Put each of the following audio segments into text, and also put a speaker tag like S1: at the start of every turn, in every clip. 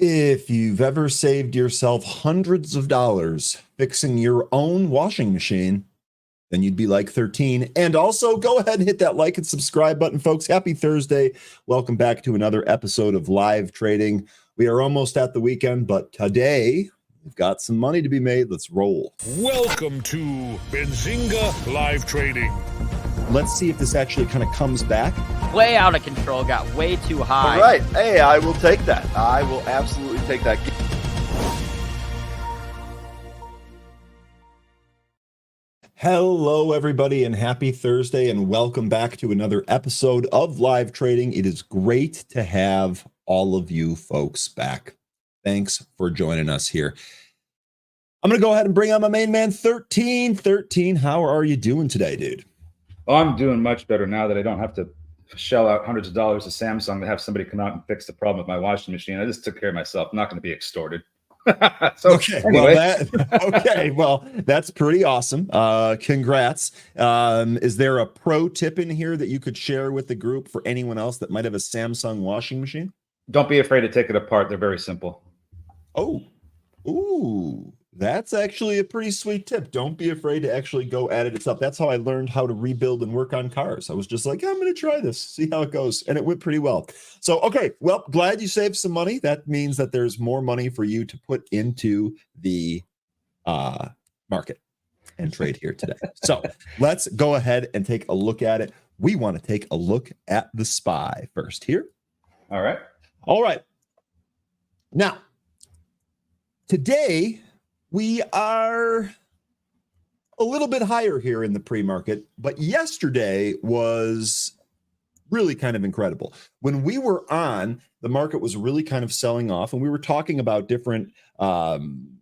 S1: If you've ever saved yourself hundreds of dollars fixing your own washing machine, then you'd be like 13. And also go ahead and hit that like and subscribe button, folks. Happy Thursday. Welcome back to another episode of Live Trading. We are almost at the weekend, but today we've got some money to be made. Let's roll.
S2: Welcome to Benzinga Live Trading.
S1: Let's see if this actually kind of comes back.
S3: Way out of control, got way too high.
S4: All right. Hey, I will take that. I will absolutely take that.
S1: Hello, everybody, and happy Thursday, and welcome back to another episode of Live Trading. It is great to have all of you folks back. Thanks for joining us here. I'm going to go ahead and bring on my main man, 13. 13, how are you doing today, dude?
S5: Oh, I'm doing much better now that I don't have to shell out hundreds of dollars to Samsung to have somebody come out and fix the problem with my washing machine. I just took care of myself. I'm not going to be extorted. So,
S1: okay,
S5: anyway.
S1: well, that's pretty awesome. Congrats. Is there a pro tip in here that you could share with the group for anyone else that might have a Samsung washing machine?
S5: Don't be afraid to take it apart. They're very simple.
S1: Oh, ooh, that's actually a pretty sweet tip. Don't be afraid to actually go at it itself. That's how I learned how to rebuild and work on cars. I was just like, I'm going to try this, see how it goes. And it went pretty well. So, okay, well, glad you saved some money. That means that there's more money for you to put into the market and trade here today. So let's go ahead and take a look at it. We want to take a look at the SPY first here.
S5: All right.
S1: All right. Now, today, we are a little bit higher here in the pre-market, but yesterday was really kind of incredible. When we were on, the market was really kind of selling off, and we were talking about different talking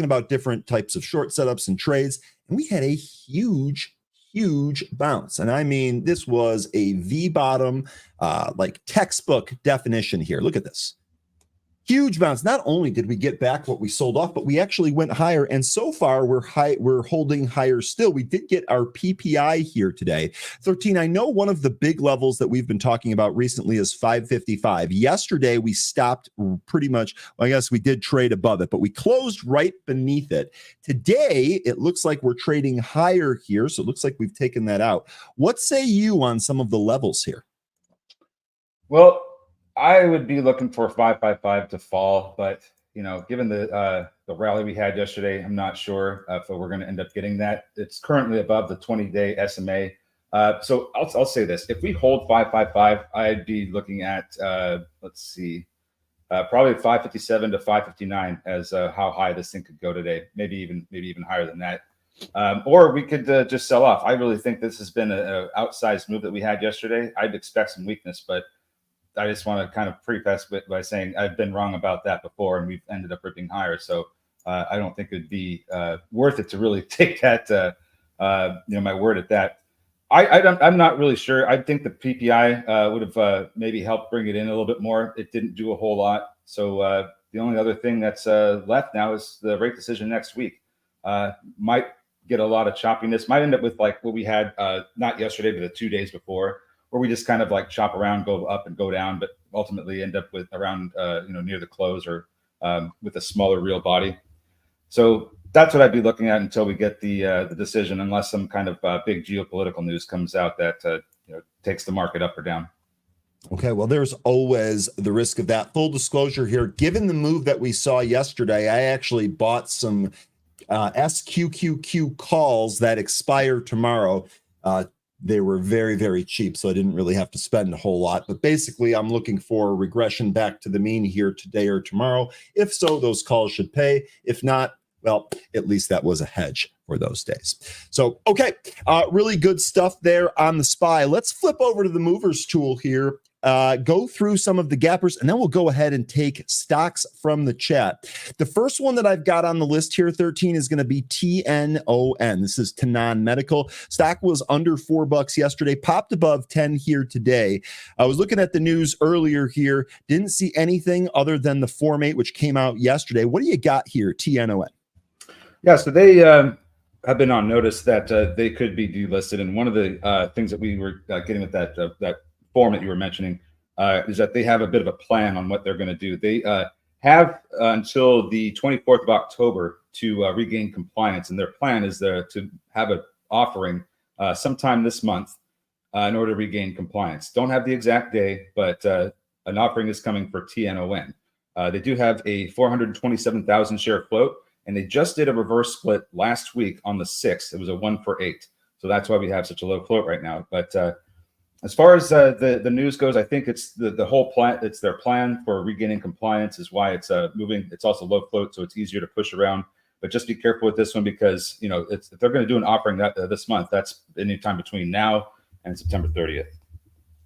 S1: about different types of short setups and trades, and we had a huge bounce. And I mean, this was a V bottom, like textbook definition here. Look at this. Huge bounce. Not only did we get back what we sold off, but we actually went higher. And so far, we're holding higher still. We did get our PPI here today. 13, I know one of the big levels that we've been talking about recently is 555. Yesterday, we stopped pretty much, well, I guess we did trade above it, but we closed right beneath it. Today, it looks like we're trading higher here. So it looks like we've taken that out. What say you on some of the levels here?
S5: Well, I would be looking for 555 to fall, but given the rally we had yesterday, I'm not sure if we're going to end up getting that. It's currently above the 20-day SMA. So I'll say this: if we hold 555, I'd be looking at probably 557 to 559 as how high this thing could go today. Maybe even higher than that. Or we could just sell off. I really think this has been an outsized move that we had yesterday. I'd expect some weakness, but I just want to kind of preface it by saying I've been wrong about that before, and we've ended up ripping higher. So I don't think it'd be worth it to really take that, my word at that. I'm not really sure. I think the PPI would have maybe helped bring it in a little bit more. It didn't do a whole lot. So the only other thing that's left now is the rate decision next week. Might get a lot of choppiness. Might end up with like what we had not yesterday, but the 2 days before, where we just kind of like chop around, go up and go down, but ultimately end up with around, near the close or with a smaller real body. So that's what I'd be looking at until we get the decision, unless some kind of big geopolitical news comes out that takes the market up or down.
S1: Okay, well, there's always the risk of that. Full disclosure here, given the move that we saw yesterday, I actually bought some SQQQ calls that expire tomorrow. They were very, very cheap, so I didn't really have to spend a whole lot. But basically, I'm looking for a regression back to the mean here today or tomorrow. If so, those calls should pay. If not, well, at least that was a hedge for those days. So, okay, really good stuff there on the SPY. Let's flip over to the movers tool here. Go through some of the gappers, and then we'll go ahead and take stocks from the chat. The first one that I've got on the list here, 13, is going to be TNON. This is Tenon Medical. Stock was under $4 yesterday, popped above 10 here today. I was looking at the news earlier here, didn't see anything other than the Form 8, which came out yesterday. What do you got here, TNON?
S5: Yeah, so they have been on notice that they could be delisted, and one of the things that we were getting with that form that you were mentioning is that they have a bit of a plan on what they're going to do. They have until the 24th of October to regain compliance, and their plan is to have an offering sometime this month in order to regain compliance. Don't have the exact day, but an offering is coming for TNON. They do have a 427,000 share float, and they just did a reverse split last week on the 6th. It was a 1-for-8. So that's why we have such a low float right now. But as far as the news goes, I think it's the whole plan. It's their plan for regaining compliance is why it's moving. It's also low float, so it's easier to push around. But just be careful with this one because, you know, if they're going to do an offering this month, that's anytime between now and September 30th.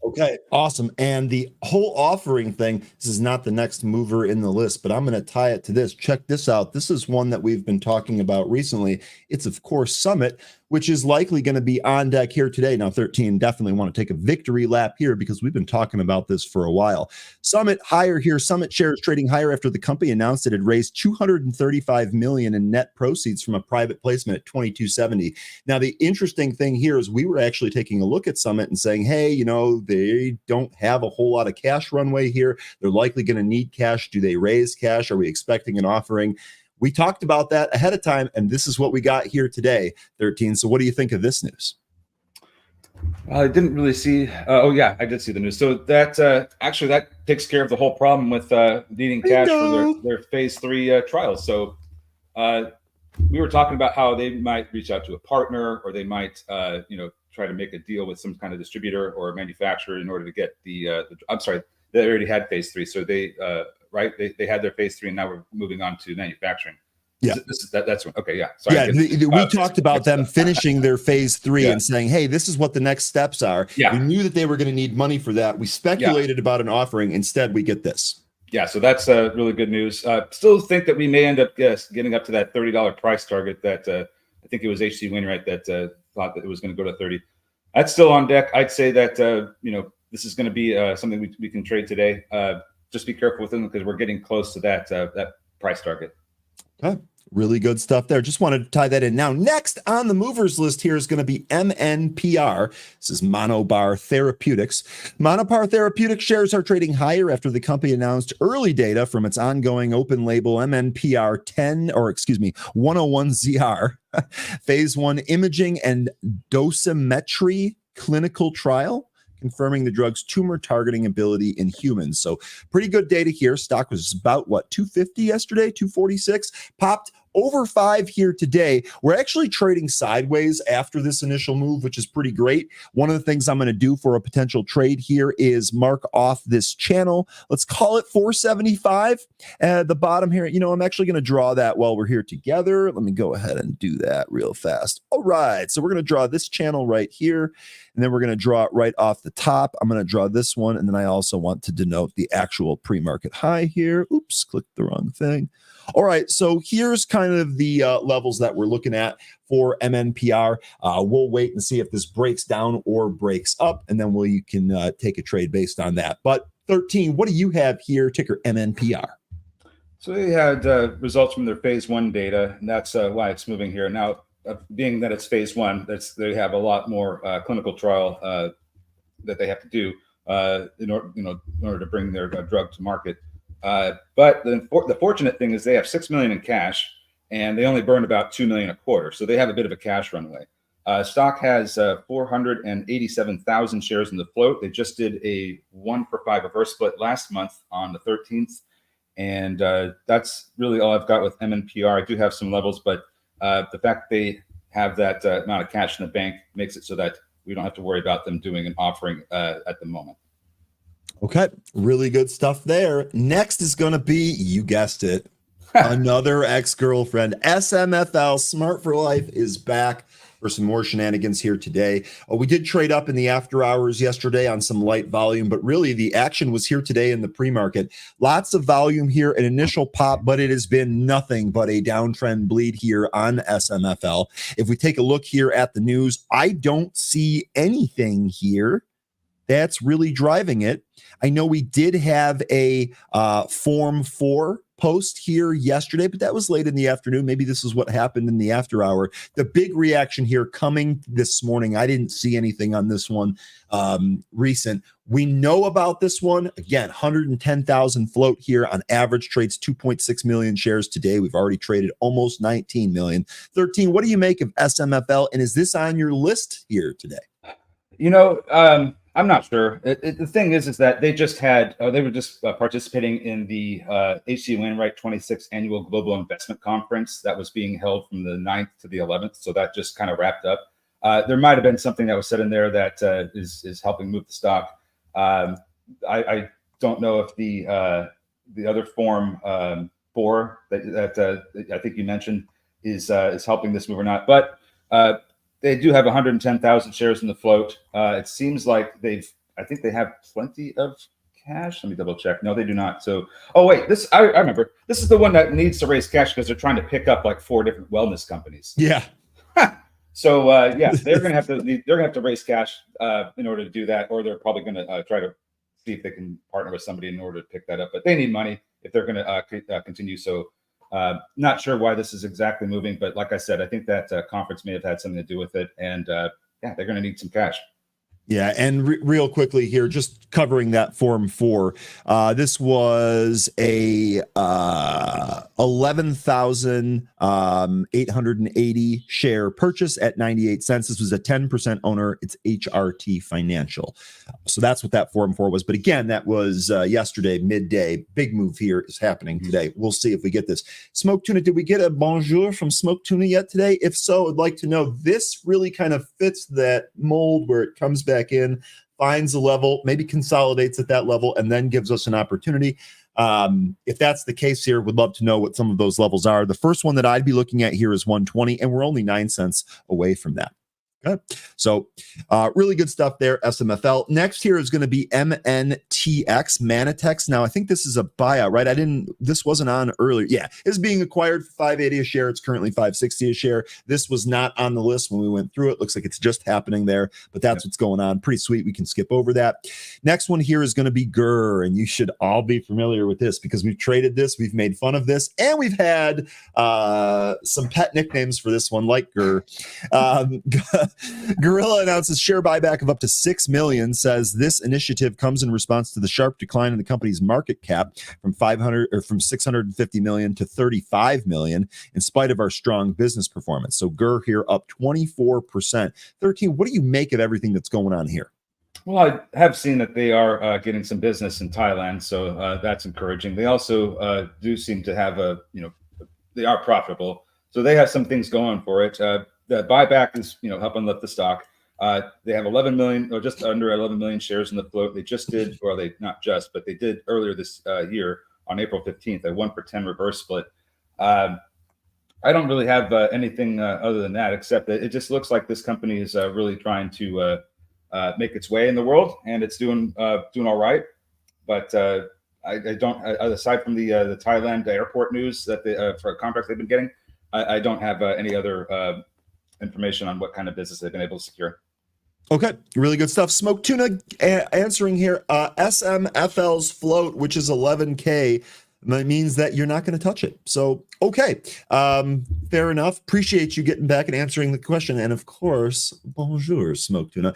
S1: Okay, awesome. And the whole offering thing, this is not the next mover in the list, but I'm going to tie it to this. Check this out. This is one that we've been talking about recently. It's, of course, Summit, which is likely going to be on deck here today. Now, 13 definitely want to take a victory lap here because we've been talking about this for a while. Summit higher here. Summit shares trading higher after the company announced it had raised $235 million in net proceeds from a private placement at $22.70. Now, the interesting thing here is we were actually taking a look at Summit and saying, hey, you know, they don't have a whole lot of cash runway here. They're likely going to need cash. Do they raise cash? Are we expecting an offering? We talked about that ahead of time, and this is what we got here today, 13. So what do you think of this news?
S5: I didn't really see. Oh, yeah, I did see the news. So that actually that takes care of the whole problem with needing cash for their phase 3 trials. So we were talking about how they might reach out to a partner, or they might, try to make a deal with some kind of distributor or manufacturer in order to get I'm sorry, they already had phase 3. So they had their phase 3, and now we're moving on to manufacturing.
S1: Yeah,
S5: that's okay. Yeah, sorry.
S1: Yeah, we talked about them finishing their phase 3 and saying, "Hey, this is what the next steps are."
S5: Yeah,
S1: we knew that they were going to need money for that. We speculated about an offering. Instead, we get this.
S5: Yeah, so that's really good news. Still think that we may end up getting up to that $30 price target that I think it was H.C. Wainwright that thought that it was going to go to 30. That's still on deck. I'd say that this is going to be something we can trade today. Just be careful with them because we're getting close to that price target.
S1: Okay. Really good stuff there. Just wanted to tie that in. Now, next on the movers list here is going to be MNPR. This is Monobar Therapeutics. Monobar Therapeutics shares are trading higher after the company announced early data from its ongoing open label MNPR 101ZR phase 1 imaging and dosimetry clinical trial, confirming the drug's tumor targeting ability in humans. So pretty good data here. Stock was about, what, 250 yesterday, 246, popped over 5 here today. We're actually trading sideways after this initial move, which is pretty great. One of the things I'm going to do for a potential trade here is mark off this channel. Let's call it 475 at the bottom here. You know, I'm actually going to draw that while we're here together. Let me go ahead and do that real fast. All right. So we're going to draw this channel right here, and then we're going to draw it right off the top. I'm going to draw this one, and then I also want to denote the actual pre-market high here. Oops, clicked the wrong thing. All right, so here's kind of the levels that we're looking at for MNPR. We'll wait and see if this breaks down or breaks up, and then you can take a trade based on that. But 13, what do you have here, ticker MNPR?
S5: So they had results from their phase 1 data, and that's why it's moving here. Now, being that it's phase 1, they have a lot more clinical trial that they have to do in order to bring their drug to market. But the fortunate thing is they have $6 million in cash, and they only burn about $2 million a quarter, so they have a bit of a cash runway. Stock has 487,000 shares in the float. They just did a 1-for-5 reverse split last month on the 13th, and that's really all I've got with MNPR. I do have some levels, but the fact they have that amount of cash in the bank makes it so that we don't have to worry about them doing an offering at the moment.
S1: Okay, really good stuff there. Next is going to be, you guessed it, another ex-girlfriend. SMFL, Smart for Life, is back for some more shenanigans here today. We did trade up in the after hours yesterday on some light volume, but really the action was here today in the pre-market. Lots of volume here, an initial pop, but it has been nothing but a downtrend bleed here on SMFL. If we take a look here at the news, I don't see anything here that's really driving it. I know we did have a Form 4 post here yesterday, but that was late in the afternoon. Maybe this is what happened in the after hour. The big reaction here coming this morning, I didn't see anything on this one recent. We know about this one. Again, 110,000 float here on average, trades 2.6 million shares today. We've already traded almost 19 million. 13, what do you make of SMFL? And is this on your list here today?
S5: I'm not sure. The thing is that they just had, they were just participating in the H.C. Wainwright 26th Annual Global Investment Conference that was being held from the 9th to the 11th. So that just kind of wrapped up. There might have been something that was said in there that is helping move the stock. I don't know if the other Form 4 that I think you mentioned is helping this move or not. But they do have 110,000 shares in the float. It seems like I think they have plenty of cash. Let me double check. No, they do not. So, oh wait, I remember. This is the one that needs to raise cash because they're trying to pick up like 4 different wellness companies.
S1: Yeah.
S5: So yeah, they're gonna have to raise cash in order to do that, or they're probably gonna try to see if they can partner with somebody in order to pick that up. But they need money if they're gonna continue. So. Not sure why this is exactly moving, but like I said, I think that conference may have had something to do with it. And yeah, they're going to need some cash.
S1: Yeah, and real quickly here, just covering that Form 4. This was a 11,880 share purchase at 98 cents. This was a 10% owner. It's HRT Financial. So that's what that Form 4 was. But again, that was yesterday, midday. Big move here is happening today. We'll see if we get this. Smoked Tuna, did we get a bonjour from Smoked Tuna yet today? If so, I'd like to know. This really kind of fits that mold where it comes back in, finds a level, maybe consolidates at that level, and then gives us an opportunity. If that's the case here, would love to know what some of those levels are. The first one that I'd be looking at here is 120, and we're only 9 cents away from that. Okay. So really good stuff there, SMFL. Next here is going to be MNTX, Manitex. Now, I think this is a buyout, right? This wasn't on earlier. Yeah, it's being acquired for $5.80 a share. It's currently $5.60 a share. This was not on the list when we went through it. Looks like it's just happening there, but that's what's going on. Pretty sweet. We can skip over that. Next one here is going to be GRR, and you should all be familiar with this because we've traded this, we've made fun of this, and we've had some pet nicknames for this one, like GRR. Gorilla announces share buyback of up to 6 million, says this initiative comes in response to the sharp decline in the company's market cap from 650 million to 35 million in spite of our strong business performance. So GRR here up 24%. 13, what do you make of everything that's going on here?
S5: Well, I have seen that they are getting some business in Thailand, so that's encouraging. They also do seem to have they are profitable, so they have some things going for it. The buyback is, helping lift the stock. They have 11 million or just under 11 million shares in the float. They just did, or they not just, but they did earlier this year on April 15th, a 1-for-10 reverse split. I don't really have anything other than that, except that it just looks like this company is really trying to make its way in the world, and it's doing all right. But I don't, aside from the Thailand airport news that for contracts they've been getting, I don't have any other information on what kind of business they've been able to secure.
S1: Okay, really good stuff. Smoked Tuna answering here. SMFL's float, which is 11K, means that you're not going to touch it. So, okay, fair enough. Appreciate you getting back and answering the question. And of course, bonjour, Smoked Tuna.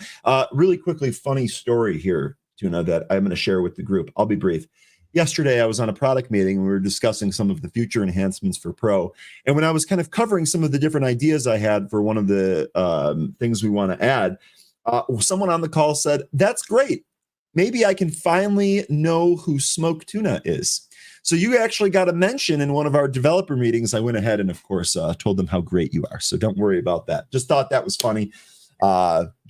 S1: Really quickly, funny story here, Tuna, that I'm going to share with the group. I'll be brief. Yesterday, I was on a product meeting and we were discussing some of the future enhancements for Pro. And when I was kind of covering some of the different ideas I had for one of the things we want to add, someone on the call said, "That's great. Maybe I can finally know who Smoked Tuna is." So you actually got a mention in one of our developer meetings. I went ahead and, of course, told them how great you are. So don't worry about that. Just thought that was funny.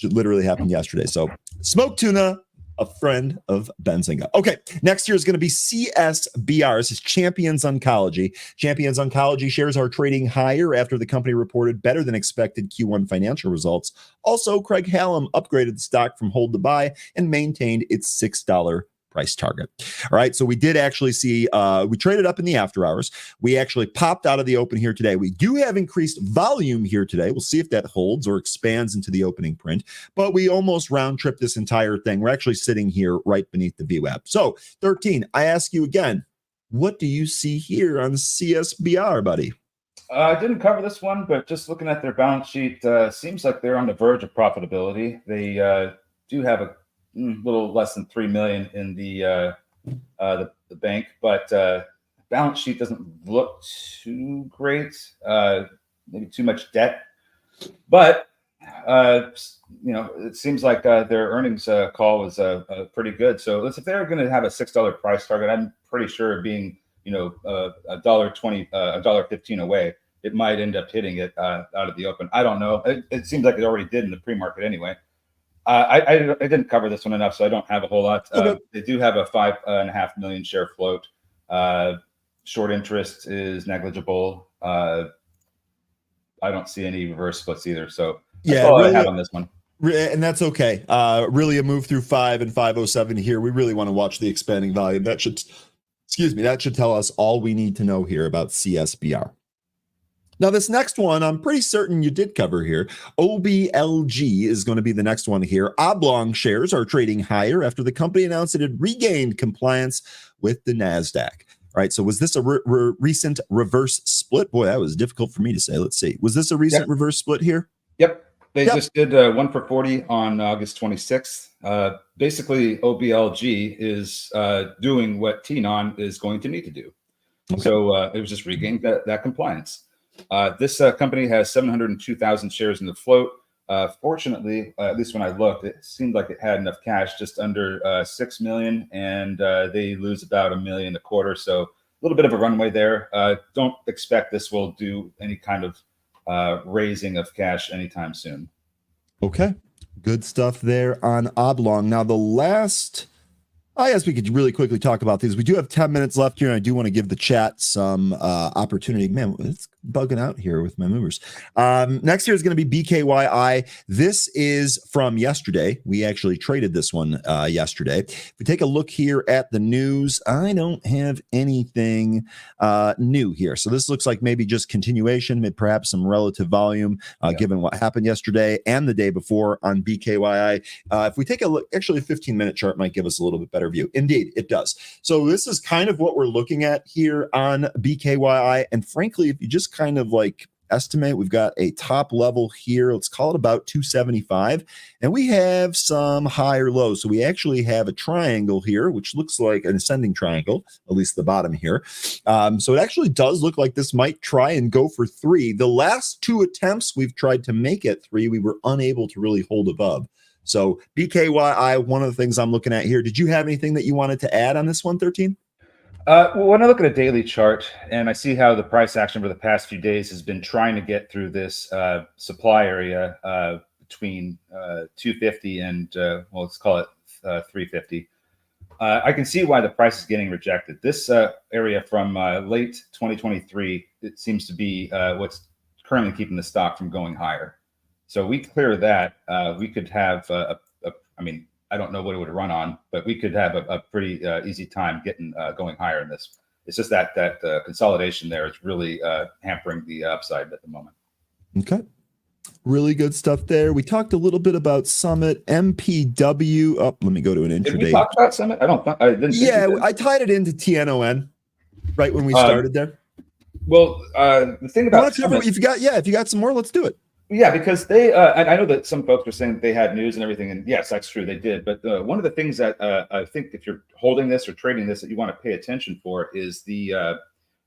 S1: Literally happened yesterday. So Smoked Tuna, a friend of Benzinga. Okay, next year is going to be CSBR. This is Champions Oncology. Champions Oncology shares are trading higher after the company reported better than expected Q1 financial results. Also, Craig Hallam upgraded the stock from hold to buy and maintained its $6 price target. All right. So we did actually see, we traded up in the after hours. We actually popped out of the open here today. We do have increased volume here today. We'll see if that holds or expands into the opening print, but we almost round trip this entire thing. We're actually sitting here right beneath the VWAP. So 13, I ask you again, what do you see here on CSBR, buddy?
S5: I didn't cover this one, but just looking at their balance sheet, seems like they're on the verge of profitability. They do have a little less than 3 million in the bank, but balance sheet doesn't look too great. Maybe too much debt, but it seems like their earnings call was pretty good. So if they're going to have a $6 price target, I'm pretty sure being $1.20, $1.15 away, it might end up hitting it out of the open. I don't know. It seems like it already did in the pre-market anyway. I didn't cover this one enough, so I don't have a whole lot.
S1: Okay.
S5: They do have a 5.5 million share float. Short interest is negligible. I don't see any reverse splits either. So that's all I have on this one.
S1: And that's okay. Really a move through 5 and 507 here. We really want to watch the expanding volume. That should tell us all we need to know here about CSBR. Now, this next one, I'm pretty certain you did cover here. OBLG is going to be the next one here. Oblong shares are trading higher after the company announced it had regained compliance with the NASDAQ. All right, so was this a recent reverse split? Boy, that was difficult for me to say. Let's see. Was this a recent reverse split here?
S5: Yep. They just did 1 for 40 on August 26th. Basically, OBLG is doing what TNON is going to need to do. Okay. So it was just regaining that compliance. This company has 702,000 shares in the float. Fortunately, at least when I looked, it seemed like it had enough cash, just under 6 million, and they lose about $1 million a quarter. So a little bit of a runway there. Don't expect this will do any kind of raising of cash anytime soon.
S1: Okay, good stuff there on Oblong. Now the last, I guess we could really quickly talk about these. We do have 10 minutes left here, and I do want to give the chat some opportunity. Man, it's bugging out here with my movers. Next here is going to be BKYI. This is from yesterday. We actually traded this one yesterday. If we take a look here at the news, I don't have anything new here. So this looks like maybe just continuation, maybe perhaps some relative volume, given what happened yesterday and the day before on BKYI. If we take a look, actually a 15-minute chart might give us a little bit better view. Indeed, it does. So this is kind of what we're looking at here on BKYI. And frankly, if you just kind of like estimate, we've got a top level here. Let's call it about 275. And we have some higher lows. So we actually have a triangle here, which looks like an ascending triangle, at least the bottom here. So it actually does look like this might try and go for 3. The last 2 attempts we've tried to make at 3, we were unable to really hold above. So BKYI, one of the things I'm looking at here. Did you have anything that you wanted to add on this one, 13?
S5: Well, when I look at a daily chart and I see how the price action for the past few days has been trying to get through this supply area between 250 and, well, let's call it 350. I can see why the price is getting rejected. This area from late 2023, it seems to be what's currently keeping the stock from going higher. So we clear that, we could have, I mean, I don't know what it would run on, but we could have a pretty easy time getting going higher in this. It's just that consolidation there is really hampering the upside at the moment.
S1: Okay. Really good stuff there. We talked a little bit about Summit, MPW. Oh, let me go to an intraday.
S5: Did we talk about Summit? I didn't.
S1: Yeah, I tied it into TNON right when we started there.
S5: Well, the thing about
S1: Summit, if you got some more, let's do it.
S5: Yeah, because they, and I know that some folks were saying they had news and everything, and yes, that's true, they did. But one of the things that I think if you're holding this or trading this that you want to pay attention for is the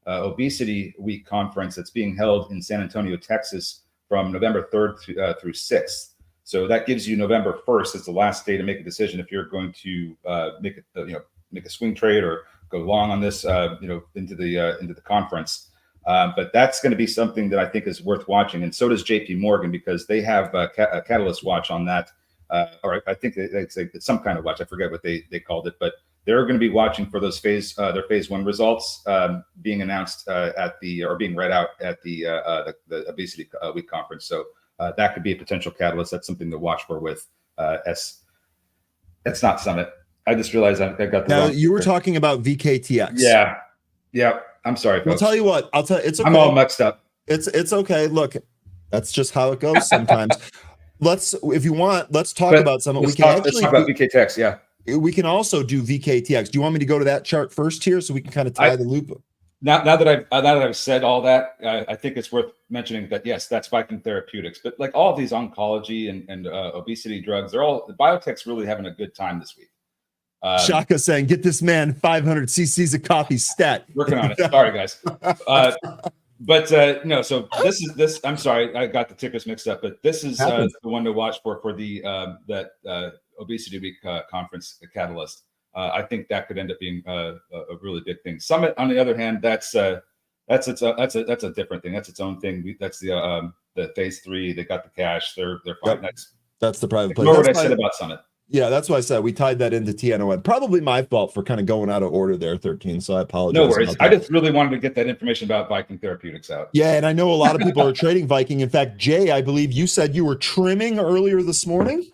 S5: Obesity Week conference that's being held in San Antonio, Texas, from November 3rd through 6th. So that gives you November 1st as the last day to make a decision if you're going to make a swing trade or go long on this, into the conference. But that's going to be something that I think is worth watching, and so does JP Morgan, because they have a catalyst watch on that. Or I think it's some kind of watch. I forget what they called it, but they're going to be watching for those their phase 1 results being announced or being read out at the Obesity Week conference. So that could be a potential catalyst. That's something to watch for with that's not Summit. I just realized I got the
S1: Now
S5: wrong.
S1: you were talking about VKTX.
S5: Yeah. I'm sorry, folks.
S1: I'll tell you what. I'll tell you. It's okay.
S5: I'm all mixed up.
S1: It's okay. Look, that's just how it goes sometimes. If you want, let's talk
S5: But
S1: about some.
S5: let's talk about VKTX. Yeah.
S1: We can also do VKTX. Do you want me to go to that chart first here so we can kind of tie the loop?
S5: Now that I've said all that, I think it's worth mentioning that yes, that's Viking Therapeutics. But like all of these oncology and obesity drugs, the biotech's really having a good time this week.
S1: Shaka saying, "Get this man 500 cc's of coffee stat."
S5: Working on it. Sorry, guys. But no. So this. I'm sorry, I got the tickers mixed up. But this is the one to watch for the Obesity Week conference catalyst. I think that could end up being a really big thing. Summit, on the other hand, that's a different thing. That's its own thing. That's the phase 3. They got the cash. They're fine.
S1: Yep. That's the private play.
S5: Ignore what I said about Summit.
S1: Yeah, that's why I said we tied that into TNON. Probably my fault for kind of going out of order there, 13. So I apologize.
S5: No worries. I just really wanted to get that information about Viking Therapeutics out.
S1: Yeah, and I know a lot of people are trading Viking. In fact, Jay, I believe you said you were trimming earlier this morning.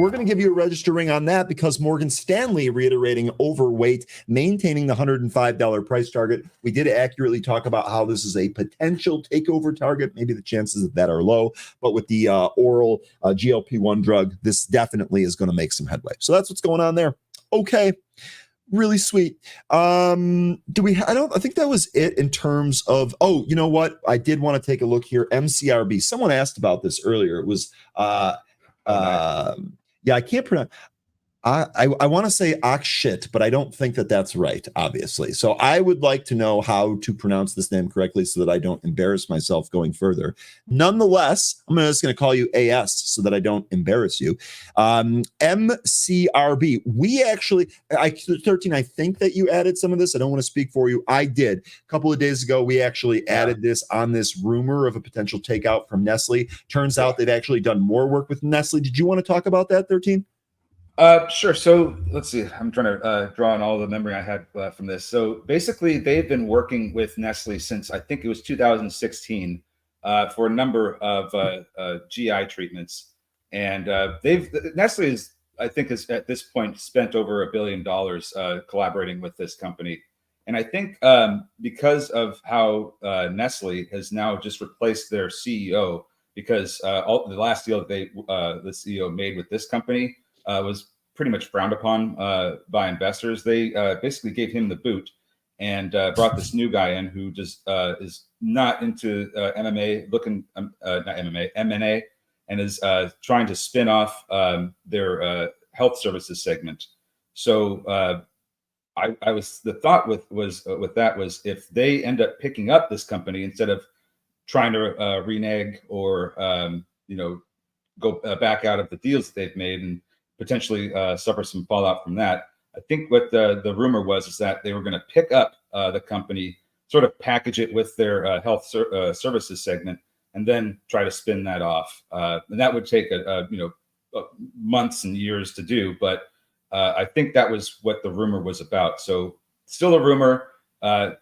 S1: We're going to give you a register ring on that because Morgan Stanley reiterating overweight, maintaining the $105 price target. We did accurately talk about how this is a potential takeover target. Maybe the chances of that are low, but with the oral GLP-1 drug, this definitely is going to make some headway. So that's what's going on there. Okay. Really sweet. I think that was it in terms of, oh, you know what? I did want to take a look here. MCRB. Someone asked about this earlier. It was, yeah, I can't pronounce. I want to say Akshit, but I don't think that that's right, obviously. So I would like to know how to pronounce this name correctly so that I don't embarrass myself going further. Nonetheless, I'm just going to call you AS so that I don't embarrass you. MCRB. We actually, 13, I think that you added some of this. I don't want to speak for you. I did. A couple of days ago, we actually added this on this rumor of a potential takeout from Nestle. Turns out they've actually done more work with Nestle. Did you want to talk about that, 13?
S5: Sure. So let's see. I'm trying to draw on all the memory I had from this. So basically, they've been working with Nestle since I think it was 2016 for a number of GI treatments, and Nestle is, I think, is at this point spent over $1 billion collaborating with this company, and I think because of how Nestle has now just replaced their CEO, because the last deal that the CEO made with this company was pretty much frowned upon by investors. They basically gave him the boot and brought this new guy in who just is not into MMA, M&A, and is trying to spin off their health services segment. So the thought with that was if they end up picking up this company instead of trying to renege or go back out of the deals that they've made and potentially suffer some fallout from that. I think what the rumor was is that they were going to pick up the company, sort of package it with their health services segment, and then try to spin that off. And that would take months and years to do. But I think that was what the rumor was about. So still a rumor.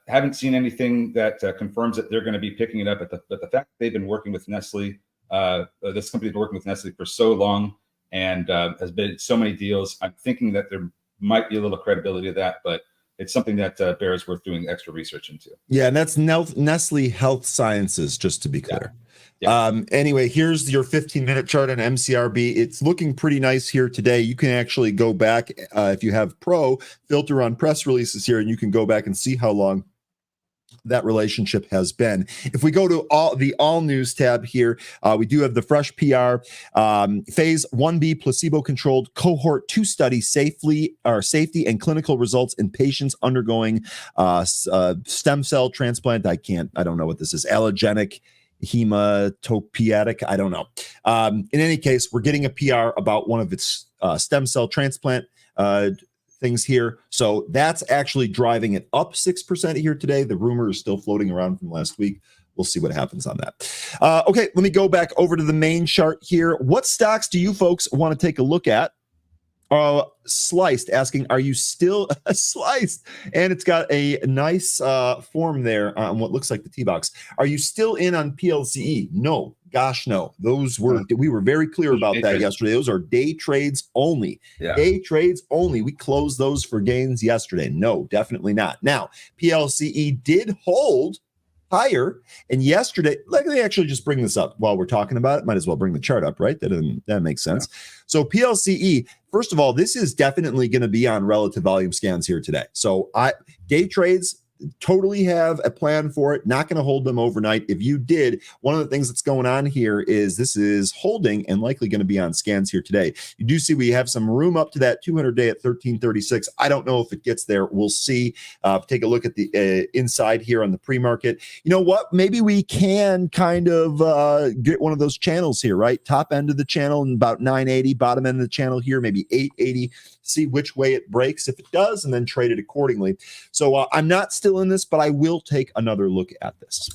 S5: Haven't seen anything that confirms that they're going to be picking it up. But the fact that they've been working with Nestle, this company's been working with Nestle for so long, and has been so many deals. I'm thinking that there might be a little credibility to that, but it's something that bears worth doing extra research into. Yeah,
S1: and that's Nestle Health Sciences, just to be clear. Yeah. Anyway, here's your 15-minute chart on MCRB. It's looking pretty nice here today. You can actually go back if you have Pro, filter on press releases here, and you can go back and see how long that relationship has been. If we go to all news tab here, we do have the fresh PR phase 1B placebo-controlled cohort 2 study safety and clinical results in patients undergoing stem cell transplant. I don't know what this is. Allogenic hematopoietic. I don't know. In any case, we're getting a PR about one of its stem cell transplant things here. So that's actually driving it up 6% here today. The rumor is still floating around from last week. We'll see what happens on that. Okay, let me go back over to the main chart here. What stocks do you folks want to take a look at? Sliced asking, are you still sliced? And it's got a nice form there on what looks like the T-box. Are you still in on PLCE? No, gosh, no. Those were, we were very clear about that yesterday. Those are day trades only.
S5: Yeah.
S1: Day trades only. We closed those for gains yesterday. No, definitely not. Now, PLCE did hold higher, and yesterday, let me actually just bring this up while we're talking about it. Might as well bring the chart up, right? That makes sense. Yeah. So PLCE, first of all, this is definitely going to be on relative volume scans here today. So day trades totally have a plan for it. Not going to hold them overnight. If you did, one of the things that's going on here is this is holding and likely going to be on scans here today. You do see we have some room up to that 200-day at 1336. I don't know if it gets there. We'll see. Take a look at the inside here on the pre-market. You know what? Maybe we can kind of get one of those channels here, right? Top end of the channel and about 980, bottom end of the channel here, maybe 880. See which way it breaks if it does, and then trade it accordingly. So I'm not still in this, but I will take another look at this.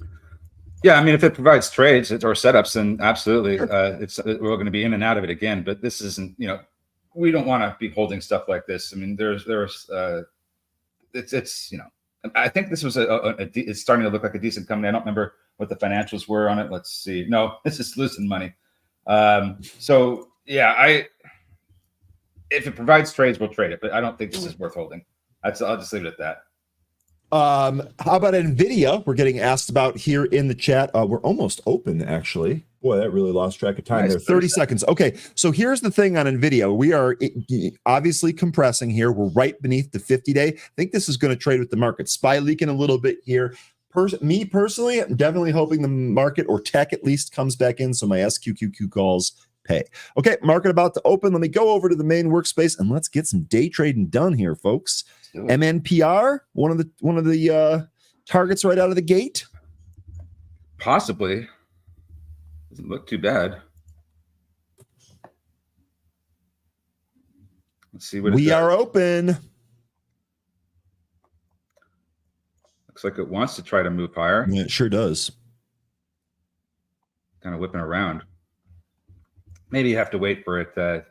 S5: Yeah, I mean, if it provides trades or setups, then absolutely, we're going to be in and out of it again. But this isn't, we don't want to be holding stuff like this. I mean, it's I think this was it's starting to look like a decent company. I don't remember what the financials were on it. Let's see. No, this is losing money. So yeah, if it provides trades, we'll trade it, but I don't think this is worth holding. I'll just leave it at that.
S1: How about NVIDIA? We're getting asked about here in the chat. We're almost open, actually. Boy, that really lost track of time there. 30 seconds. Okay, so here's the thing on NVIDIA. We are obviously compressing here. We're right beneath the 50-day. I think this is going to trade with the market. SPY leaking a little bit here. Me personally, I'm definitely hoping the market or tech at least comes back in, so my SQQQ calls pay. Okay, market about to open. Let me go over to the main workspace and let's get some day trading done here, folks. MNPR, one of the targets right out of the gate.
S5: Possibly. Doesn't look too bad. Let's see what
S1: we are open.
S5: Looks like it wants to try to move higher.
S1: Yeah, it sure does.
S5: Kind of whipping around. Maybe you have to wait for it to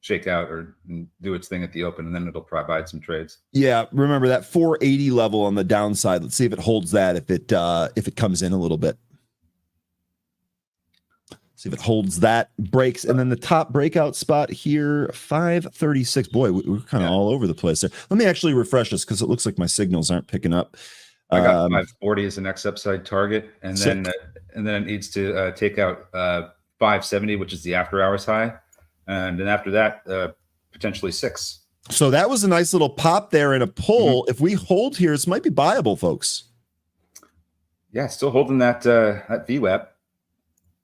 S5: shake out or do its thing at the open, and then it'll provide some trades.
S1: Yeah, remember that 480 level on the downside. Let's see if it holds that. If it comes in a little bit, see if it holds that, breaks, and then the top breakout spot here, 536. Boy, we're kind of all over the place there. Let me actually refresh this because it looks like my signals aren't picking up.
S5: I got 540 as the next upside target, and then it needs to take out 570, which is the after hours high, and then after that potentially 6.
S1: So that was a nice little pop there and a pull. If we hold here, this might be buyable, folks.
S5: Yeah, still holding that VWAP.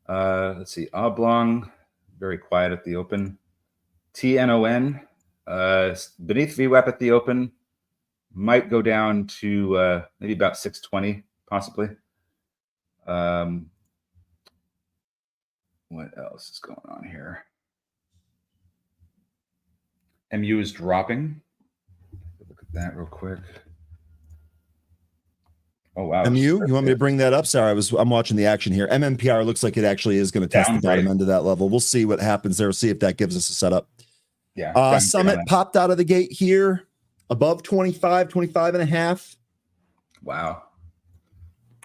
S5: Let's see, oblong, very quiet at the open. TNON beneath VWAP at the open, might go down to maybe about 620 possibly. What else is going on here? MU is dropping. Look at that real quick. Oh wow.
S1: MU, you want me to bring that up? Sorry, I'm watching the action here. MMPR looks like it actually is going to test the bottom end of that level. We'll see what happens there. We'll see if that gives us a setup.
S5: Yeah.
S1: Summit popped out of the gate here above 25 and a half.
S5: Wow.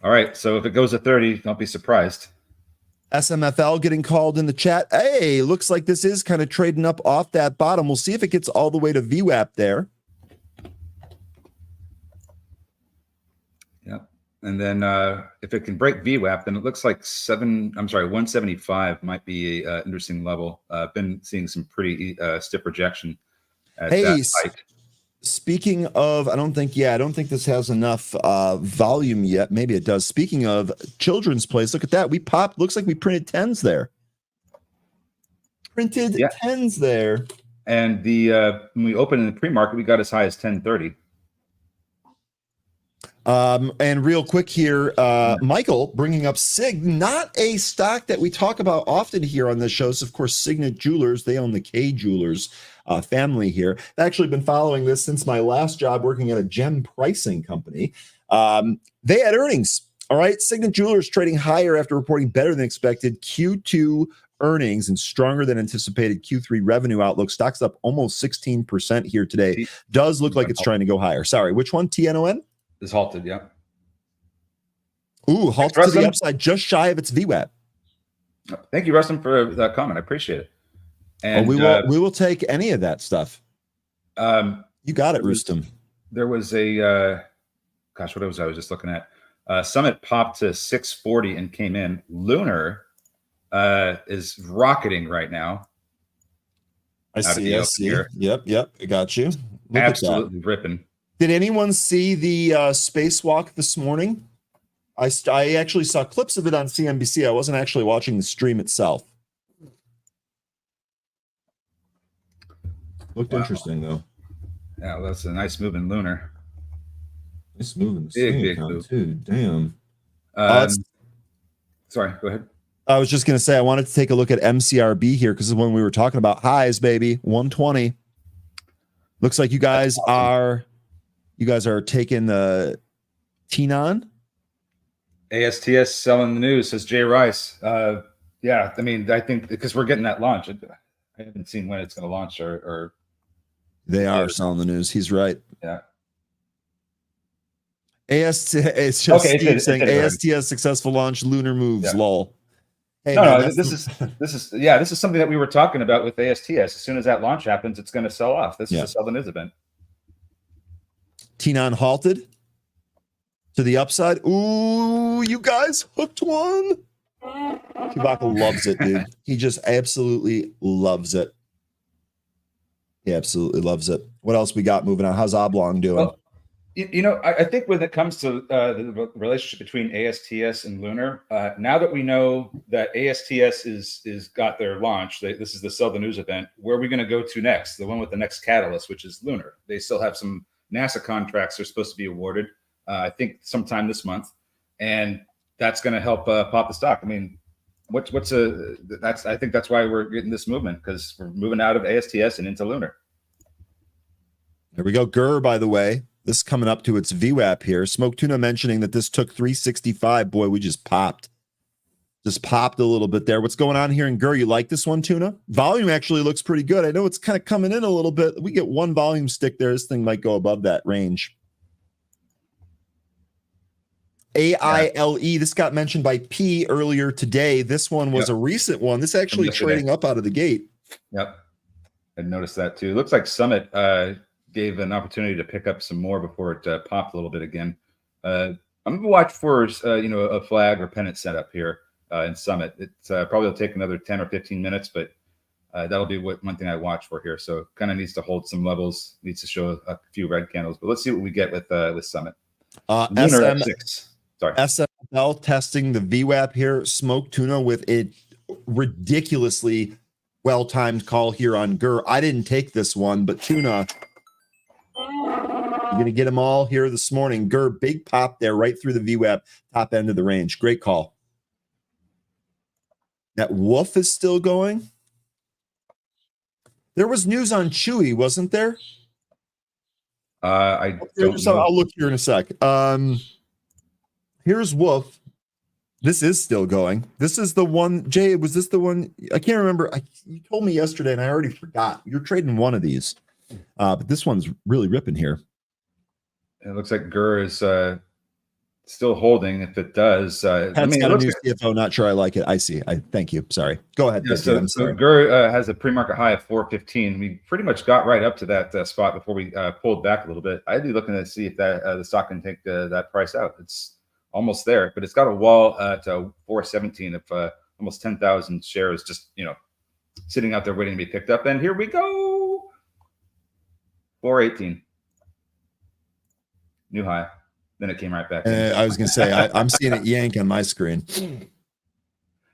S5: All right. So if it goes to 30, don't be surprised.
S1: SMFL getting called in the chat. Hey, looks like this is kind of trading up off that bottom. We'll see if it gets all the way to VWAP there.
S5: Yep. And then if it can break VWAP, then it looks like 175 might be an interesting level. Been seeing some pretty stiff rejection at that height.
S1: Speaking of, I don't think this has enough volume yet. Maybe it does. Speaking of Children's Place, look at that. We popped, looks like we printed 10s there. Printed 10s there.
S5: And when we opened in the pre-market, we got as high as 1030.
S1: And real quick here, Michael bringing up SIG, not a stock that we talk about often here on this show. So of course, Signet Jewelers, they own the K Jewelers family here. I've actually been following this since my last job working at a gem pricing company. They had earnings. All right. Signet Jewelers trading higher after reporting better than expected Q2 earnings and stronger than anticipated Q3 revenue outlook. Stock's up almost 16% here today. Does look like it's trying to go higher. Sorry, which one? TNON?
S5: Is halted, yeah.
S1: Ooh, halted to the upside, just shy of its VWAP.
S5: Thank you, Rustin, for that comment. I appreciate it. And
S1: we will take any of that stuff. You got it, Rustam.
S5: There was a gosh, what was I was just looking at? Summit popped to 640 and came in. Lunar is rocketing right now.
S1: I see. Here. Yep. I got you. Look
S5: Absolutely ripping.
S1: Did anyone see the spacewalk this morning? I actually saw clips of it on CNBC. I wasn't actually watching the stream itself. Looked interesting though.
S5: Yeah, that's a nice move in Lunar.
S1: Nice move in
S5: the big move
S1: too. Damn.
S5: Sorry, go ahead.
S1: I was just gonna say I wanted to take a look at MCRB here because when we were talking about highs, baby, 120. Looks like you guys are taking the TNON.
S5: ASTS selling the news, says Jay Rice. Yeah, I mean, I think because we're getting that launch. I haven't seen when it's going to launch or
S1: they are selling the news. He's right.
S5: Yeah.
S1: It's just Steve saying ASTS successful launch, lunar moves, lol. Hey,
S5: no, this is something that we were talking about with ASTS. As soon as that launch happens, it's going to sell off. This is a sell the news event.
S1: TNON halted to the upside. Ooh, you guys hooked one. Chewbacca loves it, dude. He just absolutely loves it. He absolutely loves it. What else we got moving on? How's Oblong doing?
S5: Well, you know, I think when it comes to the relationship between ASTS and Lunar, now that we know that ASTS is got their launch, this is the sell the news event. Where are we going to go to next? The one with the next catalyst, which is Lunar. They still have some NASA contracts they're supposed to be awarded. I think sometime this month, and that's going to help pop the stock. I mean, I think that's why we're getting this movement, because we're moving out of ASTS and into Lunar.
S1: There we go. GUR, by the way, this is coming up to its VWAP here. Smoke Tuna mentioning that this took 365. Boy, we just popped a little bit there. What's going on here in GUR? You like this one, Tuna? Volume actually looks pretty good. I know it's kind of coming in a little bit. We get one volume stick there. This thing might go above that range. AILE, this got mentioned by P earlier today. This one was a recent one. This actually trading up out of the gate.
S5: Yep. I noticed that too. It looks like Summit gave an opportunity to pick up some more before it popped a little bit again. I'm going to watch for a flag or pennant setup here in Summit. It's probably will take another 10 or 15 minutes, but that'll be one thing I watch for here. So kind of needs to hold some levels, needs to show a few red candles, but let's see what we get with Summit.
S1: SML testing the VWAP here. Smoke Tuna with a ridiculously well-timed call here on GUR. I didn't take this one, but Tuna, you're going to get them all here this morning. GUR, big pop there right through the VWAP, top end of the range. Great call. That Wolf is still going. There was news on Chewy, wasn't there?
S5: I don't know.
S1: I'll look here in a sec. Here's Wolf. This is still going. This is the one. Jay, was this the one? I can't remember. You told me yesterday, and I already forgot. You're trading one of these, but this one's really ripping here.
S5: It looks like GUR is still holding. If it does,
S1: Pat's got a new CFO. Not sure I like it. I see. Thank you. Sorry. Go ahead.
S5: Yeah, so GUR has a pre-market high of 415. We pretty much got right up to that spot before we pulled back a little bit. I'd be looking to see if that the stock can take that price out. It's almost there, but it's got a wall at 417 of almost 10,000 shares just, sitting out there waiting to be picked up. And here we go. 418. New high. Then it came right back.
S1: I was going to say, I'm seeing it yank on my screen.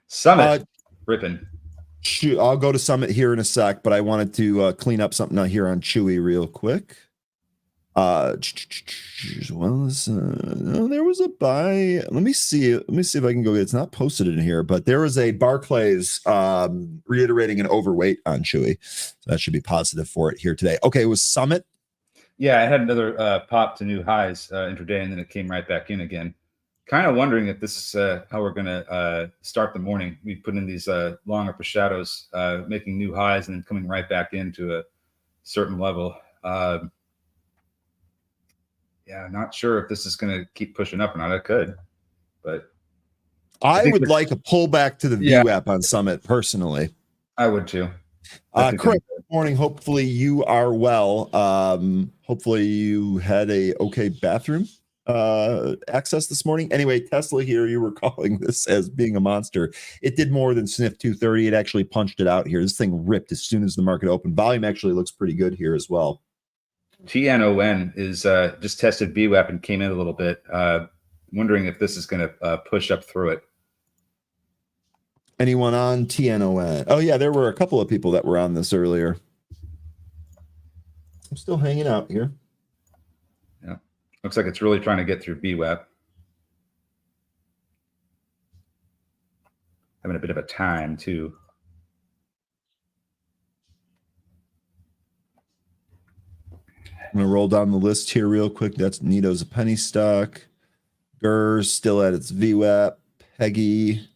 S5: Summit ripping.
S1: Shoot, I'll go to Summit here in a sec, but I wanted to clean up something out here on Chewy real quick. There was a buy. Let me see if I can go get. It's not posted in here, but there was a Barclays reiterating an overweight on Chewy, so that should be positive for it here today. Okay, it was Summit.
S5: Yeah, I had another pop to new highs intraday, and then it came right back in again. kind of wondering if this is how we're going to start the morning. We put in these long upper shadows, making new highs and then coming right back into a certain level. Yeah, not sure if this is going to keep pushing up or not. It could, but
S1: I would like a pullback to the VWAP on Summit personally.
S5: I would too.
S1: Craig, good morning. Hopefully you are well. Hopefully you had a okay bathroom access this morning. Anyway, Tesla here, you were calling this as being a monster. It did more than sniff 230. It actually punched it out here. This thing ripped as soon as the market opened. Volume actually looks pretty good here as well.
S5: TNON is just tested VWAP and came in a little bit. Wondering if this is going to push up through it.
S1: Anyone on TNON? Oh, yeah, there were a couple of people that were on this earlier. I'm still hanging out here.
S5: Yeah. Looks like it's really trying to get through VWAP. Having a bit of a time, too.
S1: I'm going to roll down the list here real quick. That's Nito's a penny stock. GERS still at its VWAP. Peggy,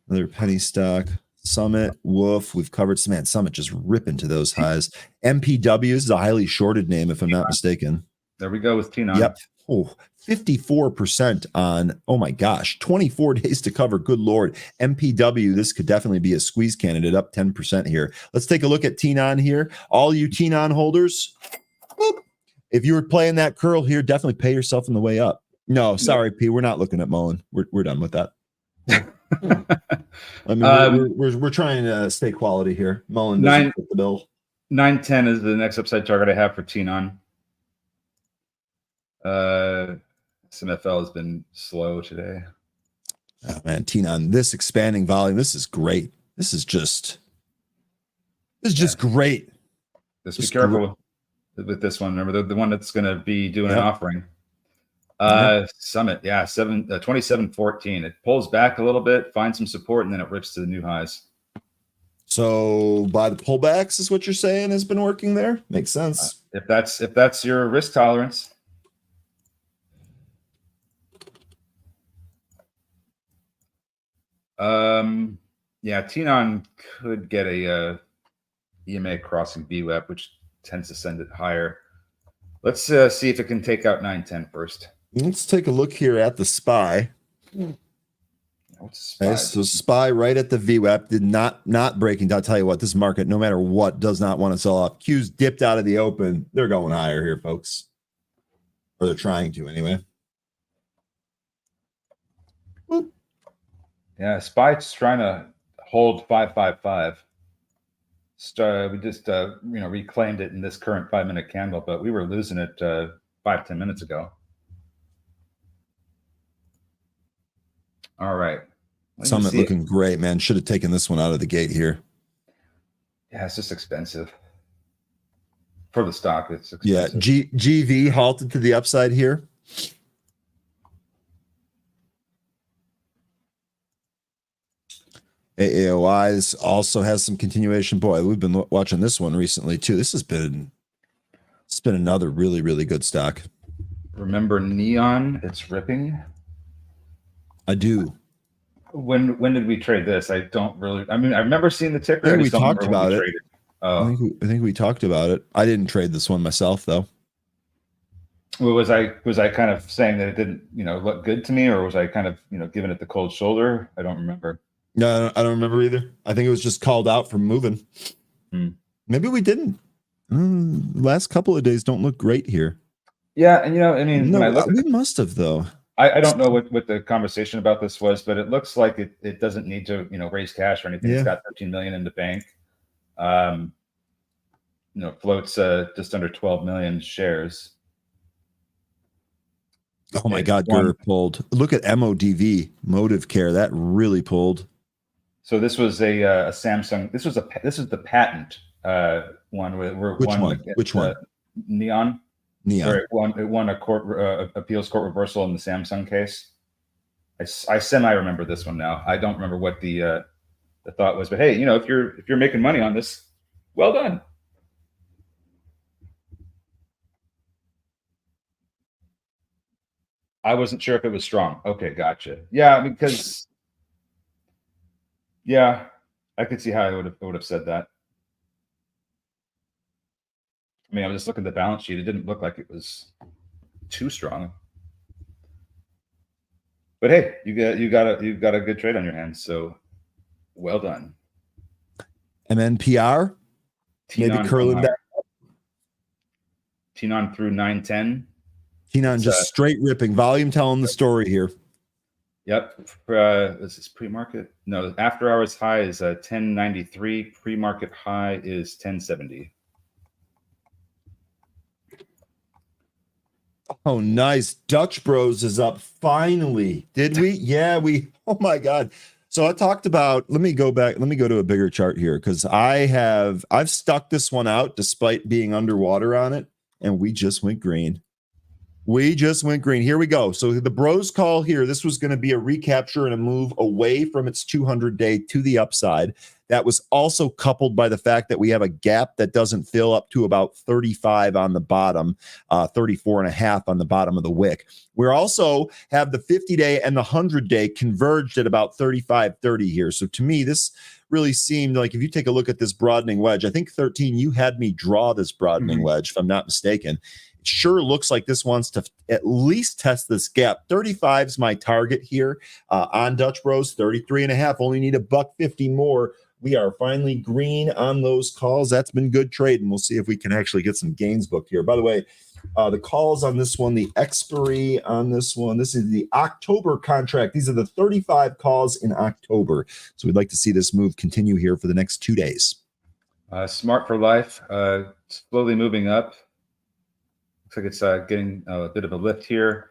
S1: another penny stock. Summit, Woof. We've covered some. Man, Summit just ripping to those highs. MPW is a highly shorted name, if I'm not mistaken.
S5: There we go with TNON.
S1: Yep. Oh, 54% on, oh my gosh, 24 days to cover. Good Lord. MPW, this could definitely be a squeeze candidate, up 10% here. Let's take a look at TNON here. All you TNON holders, whoop. If you were playing that curl here, definitely pay yourself on the way up. No, sorry, P. We're not looking at Mullen. We're done with that. I mean, we're trying to stay quality here. Mullen doesn't fit the bill.
S5: 910 is the next upside target I have for TNON. SMFL has been slow today.
S1: Oh man, TNON, this expanding volume, this is great. This is just great.
S5: Just be careful with this one. Remember the one that's going to be doing an offering. Summit, 2714. It pulls back a little bit, finds some support, and then it rips to the new highs.
S1: So by the pullbacks is what you're saying has been working there? Makes sense.
S5: If that's your risk tolerance. TNON could get a EMA crossing VWAP, which tends to send it higher. Let's see if it can take out 910 first.
S1: Let's take a look here at the SPY.
S5: What's SPY?
S1: Okay, so SPY right at the VWAP did not breaking. I'll tell you what, this market, no matter what, does not want to sell off. Q's dipped out of the open. They're going higher here, folks. Or they're trying to anyway. Whoop.
S5: Yeah, SPY's trying to hold 555. We just reclaimed it in this current 5-minute candle, but we were losing it 5-10 minutes ago. All right.
S1: Summit looking great, man. Should have taken this one out of the gate here.
S5: Yeah, it's just expensive. For the stock, it's expensive.
S1: Yeah, GV halted to the upside here. AAOIs also has some continuation. Boy, we've been watching this one recently too. It's been another really, really good stock.
S5: Remember Neon? It's ripping.
S1: I do.
S5: When did we trade this? I don't really. I mean, I remember seeing the ticker.
S1: I think we talked about it.
S5: Oh.
S1: I think we talked about it. I didn't trade this one myself though.
S5: Well, was I kind of saying that it didn't look good to me, or was I kind of giving it the cold shoulder? I don't remember.
S1: No, I don't remember either. I think it was just called out from moving. Maybe we didn't. Last couple of days don't look great here.
S5: Yeah, and I mean,
S1: we must have though.
S5: I don't know what the conversation about this was, but it looks like it doesn't need to raise cash or anything. Yeah. It's got 13 million in the bank. Floats just under 12 million shares.
S1: Oh my God, GER pulled. Look at MODV, Motive Care. That really pulled.
S5: So this was a Samsung. This is the patent one.
S1: Which one?
S5: Neon.
S1: Neon.
S5: It won a court appeals court reversal in the Samsung case. I semi remember this one now. I don't remember what the thought was, but hey, if you're making money on this, well done. I wasn't sure if it was strong. Okay, gotcha. Yeah, because yeah, I could see how I would have said that. I mean, I was just looking at the balance sheet. It didn't look like it was too strong. But hey, you got a good trade on your hands. So well done.
S1: MNPR, maybe curling back.
S5: T-non through 910.
S1: T-non just straight ripping. Volume telling the story here.
S5: Yep. This is pre-market. No, after hours high is 1093. Pre-market high is 1070.
S1: Oh, nice. Dutch Bros is up finally. Did we? Yeah, we. Oh my God. So I talked about, let me go back. Let me go to a bigger chart here because I've stuck this one out despite being underwater on it, and we just went green. We just went green. Here we go. So the bros call here, this was going to be a recapture and a move away from its 200-day to the upside. That was also coupled by the fact that we have a gap that doesn't fill up to about 35 on the bottom, 34.5 on the bottom of the wick. We also have the 50-day and the 100-day converged at about 35.30 here. So to me, this really seemed like if you take a look at this broadening wedge, I think 13, you had me draw this broadening wedge, if I'm not mistaken. Sure looks like this wants to at least test this gap. 35 is my target here on Dutch Bros. 33.5. Only need $1.50 more. We are finally green on those calls. That's been good trade, and we'll see if we can actually get some gains booked here. By the way, the calls on this one, the expiry on this one, this is the October contract. These are the 35 calls in October. So we'd like to see this move continue here for the next 2 days.
S5: Smart for life, slowly moving up. Looks like it's getting a bit of a lift here.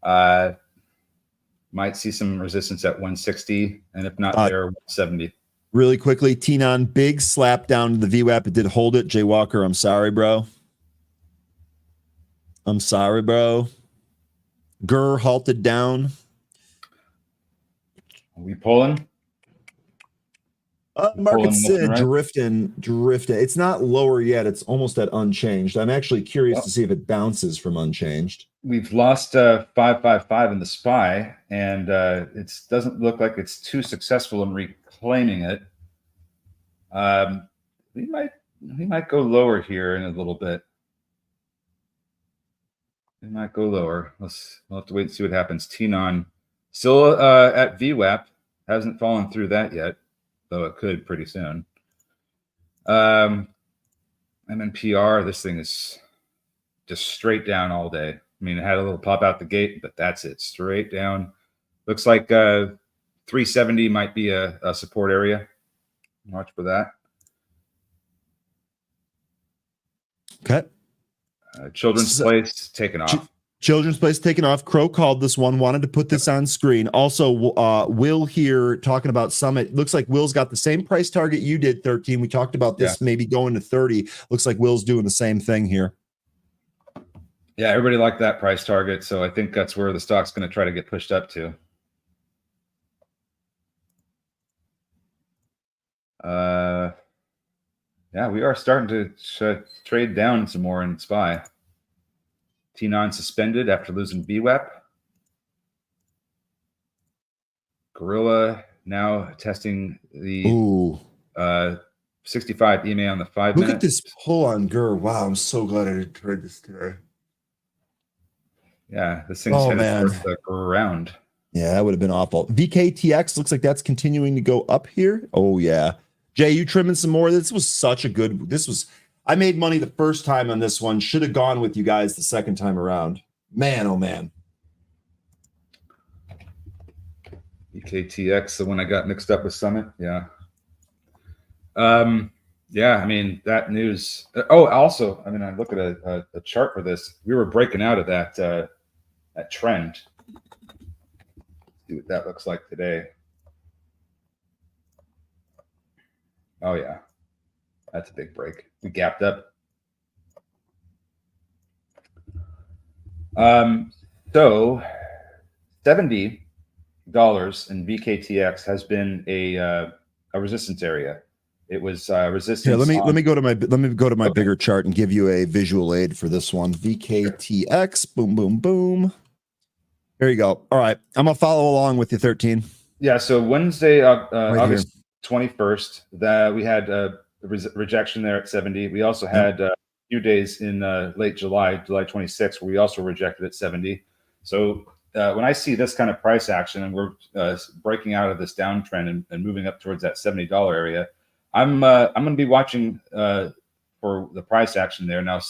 S5: Might see some resistance at 160, and if not there, 170.
S1: Really quickly, T-non, big slap down to the VWAP. It did hold it. Jay Walker, I'm sorry, bro. I'm sorry, bro. Gurr halted down.
S5: Are we pulling?
S1: Market's drifting. It's not lower yet. It's almost at unchanged. I'm actually curious to see if it bounces from unchanged.
S5: We've lost 555 in the SPY, and it doesn't look like it's too successful in reclaiming it. We might go lower here in a little bit. We might go lower. We'll have to wait and see what happens. T-non still at VWAP, hasn't fallen through that yet, though it could pretty soon. MNPR, this thing is just straight down all day. I mean, it had a little pop out the gate, but that's it, straight down. Looks like 370 might be a support area. Watch for that.
S1: Okay.
S5: Children's Place taken off.
S1: Children's Place taken off. Crow called this one, wanted to put this on screen. Also, Will here talking about Summit. Looks like Will's got the same price target you did, 13. We talked about this maybe going to 30. Looks like Will's doing the same thing here.
S5: Yeah, everybody liked that price target, so I think that's where the stock's going to try to get pushed up to. Yeah, we are starting to trade down some more in SPY. T-non suspended after losing VWAP. Gorilla now testing the 65 EMA on the 5 minute.
S1: Look at this pull on Gurr. Wow, I'm so glad I didn't trade this today.
S5: Yeah, this thing's headed for the ground.
S1: Yeah, that would have been awful. VKTX looks like that's continuing to go up here. Oh, yeah. Jay, you trimming some more? This was such a good. I made money the first time on this one. Should have gone with you guys the second time around. Man, oh, man.
S5: VKTX, the one I got mixed up with Summit. Yeah. Yeah, I mean, that news. Also, I mean, I look at a chart for this. We were breaking out of that trend. See what that looks like today. Oh, yeah. That's a big break. We gapped up. So $70 in VKTX has been a resistance area. It was resistance.
S1: Yeah, let me go to my bigger chart and give you a visual aid for this one. VKTX, boom, boom, boom. There you go. All right. I'm going to follow along with you, 13.
S5: Yeah. So Wednesday,
S1: Right
S5: August 21st, that we had rejection there at 70. We also had a few days in late July 26th, where we also rejected at 70. So when I see this kind of price action and we're breaking out of this downtrend and moving up towards that $70 area, I'm going to be watching for the price action there. Now,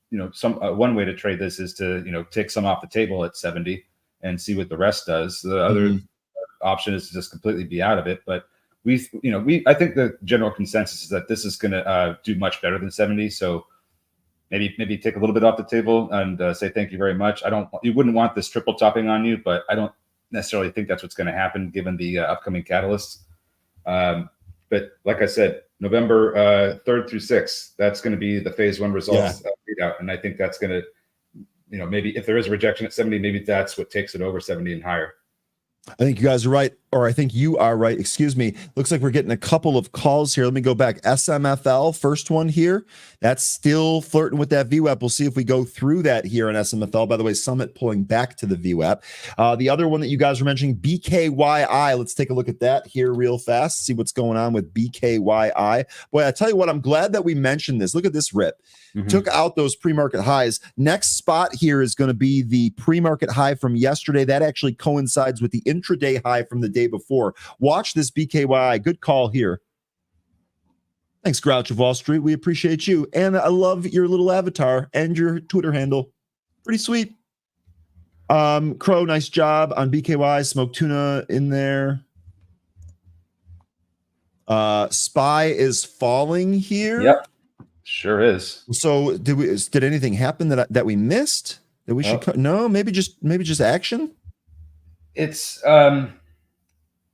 S5: one way to trade this is to take some off the table at 70 and see what the rest does. The other option is to just completely be out of it. But I think the general consensus is that this is going to do much better than 70. So maybe take a little bit off the table and say thank you very much. You wouldn't want this triple topping on you, but I don't necessarily think that's what's going to happen given the upcoming catalysts. But like I said, November 3rd through 6th, that's going to be the phase 1 results readout, and I think that's going to, maybe if there is a rejection at 70, maybe that's what takes it over 70 and higher.
S1: I think you guys are right, or I think you are right. Excuse me. Looks like we're getting a couple of calls here. Let me go back. SMFL, first one here. That's still flirting with that VWAP. We'll see if we go through that here on SMFL. By the way, Summit pulling back to the VWAP. The other one that you guys were mentioning, BKYI. Let's take a look at that here real fast. See what's going on with BKYI. Boy, I tell you what, I'm glad that we mentioned this. Look at this rip. Took out those pre-market highs. Next spot here is going to be the pre-market high from yesterday. That actually coincides with the intraday high from the day before. Watch this BKY. Good call here. Thanks, Grouch of Wall Street. We appreciate you. And I love your little avatar and your Twitter handle. Pretty sweet. Crow, nice job on BKY. Smoke Tuna in there. Spy is falling here.
S5: Yep. Sure is.
S1: So did anything happen that we missed that we should no, maybe just action?
S5: It's I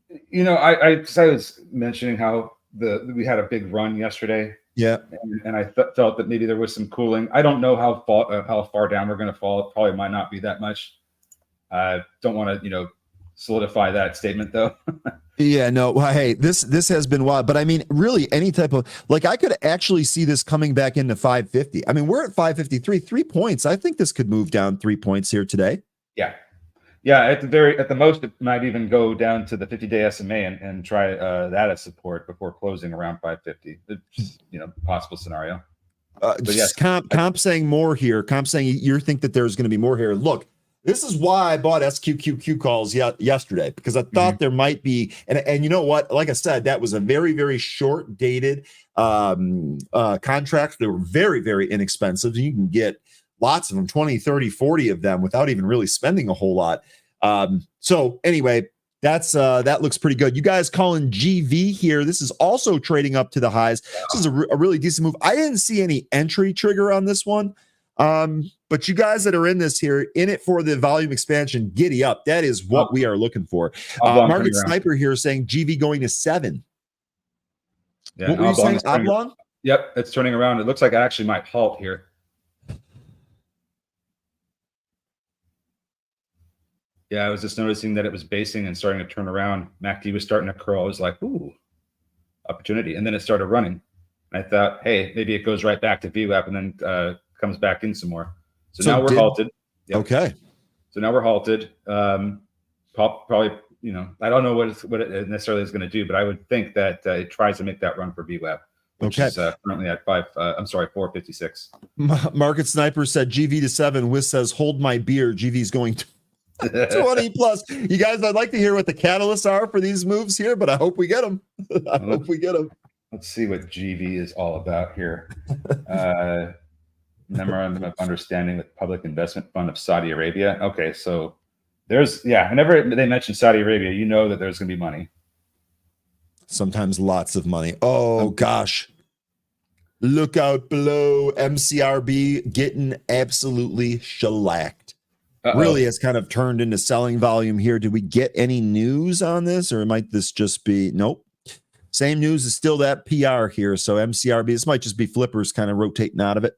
S5: was mentioning how we had a big run yesterday.
S1: Yeah.
S5: And I felt that maybe there was some cooling. I don't know how far down we're going to fall. It probably might not be that much. Don't want to, solidify that statement though.
S1: Yeah, no. Well, hey, this has been wild, but I mean, really, any type of I could actually see this coming back into 550. I mean, we're at 553, 3 points. I think this could move down 3 points here today.
S5: Yeah. At the most, it might even go down to the 50-day SMA and try that as support before closing around 550. It's, possible scenario.
S1: But yes, comp saying more here. Comp saying you think that there's going to be more here. Look. This is why I bought SQQQ calls yesterday, because I thought there might be, and you know what? Like I said, that was a very, very short dated contract. They were very, very inexpensive. You can get lots of them, 20, 30, 40 of them without even really spending a whole lot. So anyway, that looks pretty good. You guys calling GV here. This is also trading up to the highs. This is a really decent move. I didn't see any entry trigger on this one. But you guys that are in this here, in it for the volume expansion, giddy up. That is what we are looking for. Market Sniper here saying GV going to 7.
S5: Yeah,
S1: what were you saying, Oblong?
S5: Yep, it's turning around. It looks like it actually might halt here. Yeah, I was just noticing that it was basing and starting to turn around. MACD was starting to curl. I was like, ooh, opportunity. And then it started running. And I thought, hey, maybe it goes right back to VWAP and then comes back in some more. So now we're halted. Yep. Okay. So now we're halted. Probably, I don't know what it necessarily is going to do, but I would think that it tries to make that run for VWAP, which is currently at 456.
S1: Market Sniper said GV to 7. Wiz says, hold my beer. GV's going to 20 plus. You guys, I'd like to hear what the catalysts are for these moves here, but I hope we get them. Hope we get them.
S5: Let's see what GV is all about here. Memorandum of Understanding with Public Investment Fund of Saudi Arabia. Okay, so whenever they mention Saudi Arabia, you know that there's going to be money. Sometimes lots of money. Oh, gosh. Look out below. MCRB getting absolutely shellacked. Really has kind of turned into selling volume here. Did we get any news on this, or might this just be nope? Same news is still that PR here. So MCRB, this might just be flippers kind of rotating out of it.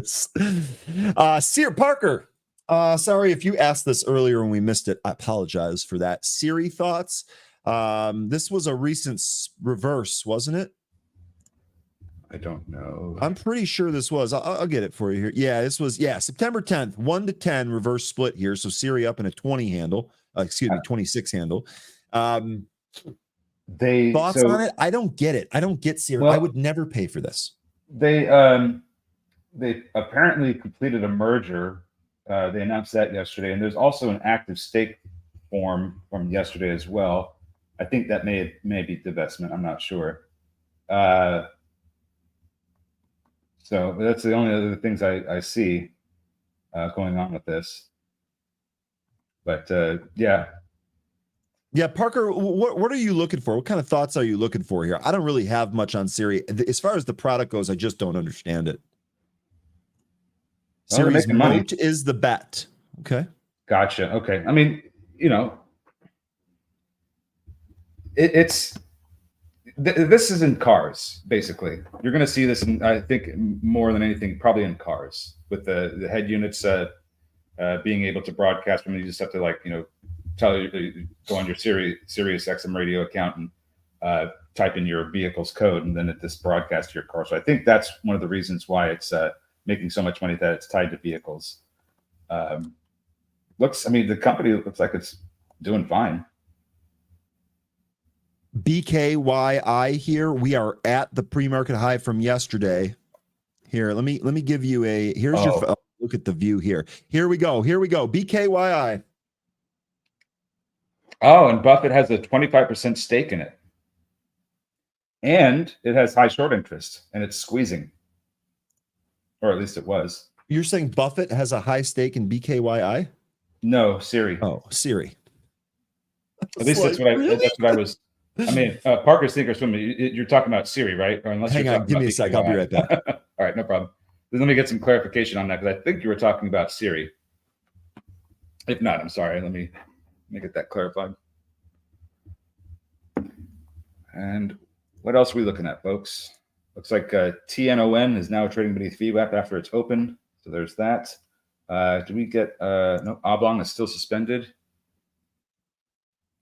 S5: Sear Parker. Sorry if you asked this earlier and we missed it. I apologize for that. Siri thoughts. This was a recent reverse, wasn't it? I don't know.
S1: I'm pretty sure this was. I'll get it for you here. Yeah, this was. Yeah, September 10th, 1 to 10 reverse split here. So Siri up in a 20 handle. Excuse me, 26 handle. Thoughts on it? I don't get it. I don't get Siri.
S5: Well,
S1: I would never pay for this.
S5: They apparently completed a merger. They announced that yesterday, and there's also an active stake form from yesterday as well. I think that may be divestment. I'm not sure. So that's the only other things I see going on with this. But yeah.
S1: Yeah, Parker, what are you looking for? What kind of thoughts are you looking for here? I don't really have much on Siri. As far as the product goes, I just don't understand it.
S5: Well,
S1: Siri's
S5: money
S1: moat is the bet. Okay.
S5: Gotcha. Okay. I mean, you know, this is in cars, basically. You're going to see this, I think, more than anything, probably in cars, with the head units being able to broadcast from. You just have to, like, you know, go on your Sirius XM radio account and type in your vehicle's code, and then it just broadcasts to your car. So I think that's one of the reasons why it's making so much money, that it's tied to vehicles. I mean, the company looks like it's doing fine.
S1: BKYI here. We are at the pre-market high from yesterday. Here, let me give you a. Here's your look at the view here. Here we go. BKYI.
S5: Oh, and Buffett has a 25% stake in it, and it has high short interest, and it's squeezing, or at least it was.
S1: You're saying Buffett has a high stake in BKYI?
S5: No, Siri.
S1: Oh, Siri.
S5: At least that's what I was. I mean, Parker's Thinker Swim. You're talking about Siri, right? Or unless
S1: hang on, give me a sec. I'll be right back.
S5: All right, no problem. Let me get some clarification on that, because I think you were talking about Siri. If not, I'm sorry. Let me get that clarified. And what else are we looking at, folks? Looks like TNON is now trading beneath VWAP after it's open. So there's that. Do we get no? Oblong is still suspended.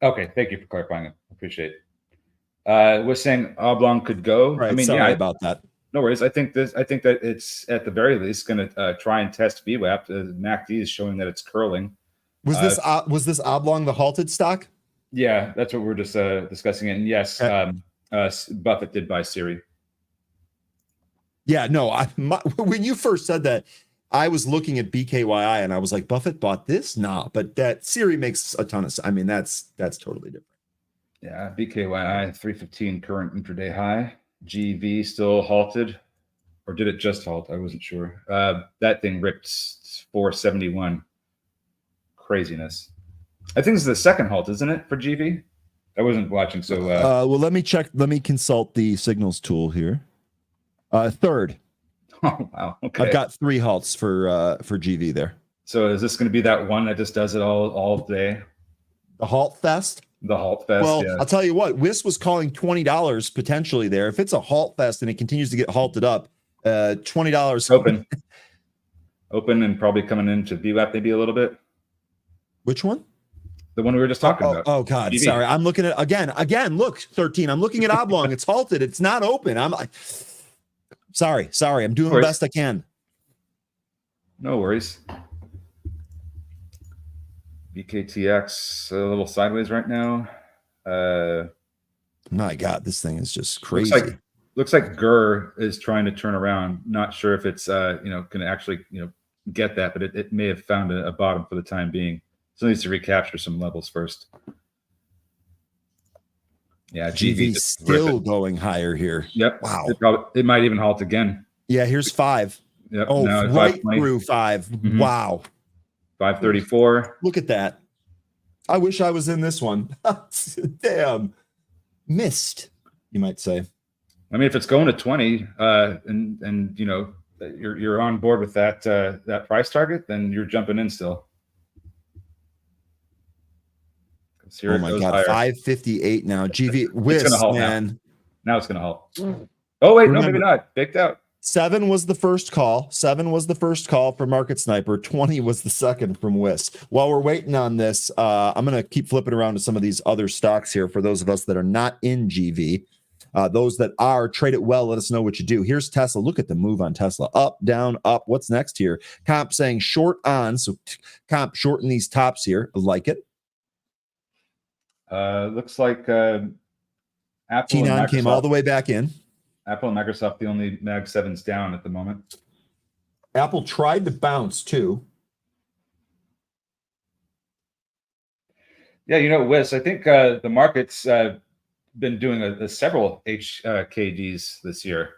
S5: Okay, thank you for clarifying it. Appreciate it. We're saying Oblong could go.
S1: Right,
S5: I mean,
S1: sorry about that.
S5: No worries. I think that it's at the very least going to try and test VWAP. MACD is showing that it's curling.
S1: Was this Oblong the halted stock?
S5: Yeah, that's what we're just discussing. And yes, Buffett did buy Siri.
S1: Yeah, no. When you first said that, I was looking at BKYI and I was like, Buffett bought this? Nah, but that Siri makes a ton of sense. I mean, that's totally different.
S5: Yeah, BKYI 315 current intraday high. GV still halted, or did it just halt? I wasn't sure. That thing ripped 471. Craziness. I think this is the second halt, isn't it, for GV? I wasn't watching, so.
S1: Well, let me check. Let me consult the signals tool here. Third.
S5: Oh wow! Okay.
S1: I've got 3 halts for GV there.
S5: So is this going to be that one that just does it all day?
S1: The halt fest.
S5: The halt fest.
S1: Well,
S5: yeah.
S1: I'll tell you what. WIS was calling $20 potentially there. If it's a halt fest and it continues to get halted up, $20
S5: open and probably coming into VWAP maybe a little bit.
S1: Which one?
S5: The one we were just talking about.
S1: Oh God, GV. Sorry. I'm looking at again. Look, 13. I'm looking at Oblong. It's halted. It's not open. I'm like. Sorry. I'm doing the best I can.
S5: No worries. BKTX a little sideways right now.
S1: My God, this thing is just crazy.
S5: Looks like GER is trying to turn around. Not sure if it's going to actually get that, but it may have found a bottom for the time being. Still needs to recapture some levels first. Yeah,
S1: GV still going higher here.
S5: Yep.
S1: Wow.
S5: It might even halt again.
S1: Yeah, here's 5.
S5: Yep.
S1: Oh, right through 5. Mm-hmm. Wow.
S5: 534.
S1: Look at that. I wish I was in this one. Damn. Missed, you might say.
S5: I mean, if it's going to 20, and you're on board with that price target, then you're jumping in still.
S1: Oh my God, higher. 558 now. GV WIS, man.
S5: Now it's gonna halt. Oh wait, no, maybe not. Baked out.
S1: 7 was the first call. 7 was the first call for Market Sniper. 20 was the second from WIS. While we're waiting on this, I'm gonna keep flipping around to some of these other stocks here for those of us that are not in GV. Those that are, trade it well. Let us know what you do. Here's Tesla. Look at the move on Tesla. Up, down, up. What's next here? Comp saying short on. So comp shorten these tops here. I like it.
S5: Looks like Apple
S1: T9 came all the way back in.
S5: Apple and Microsoft, the only Mag 7s down at the moment.
S1: Apple tried to bounce too.
S5: Yeah, Wes, I think the market's been doing several HKDs this year.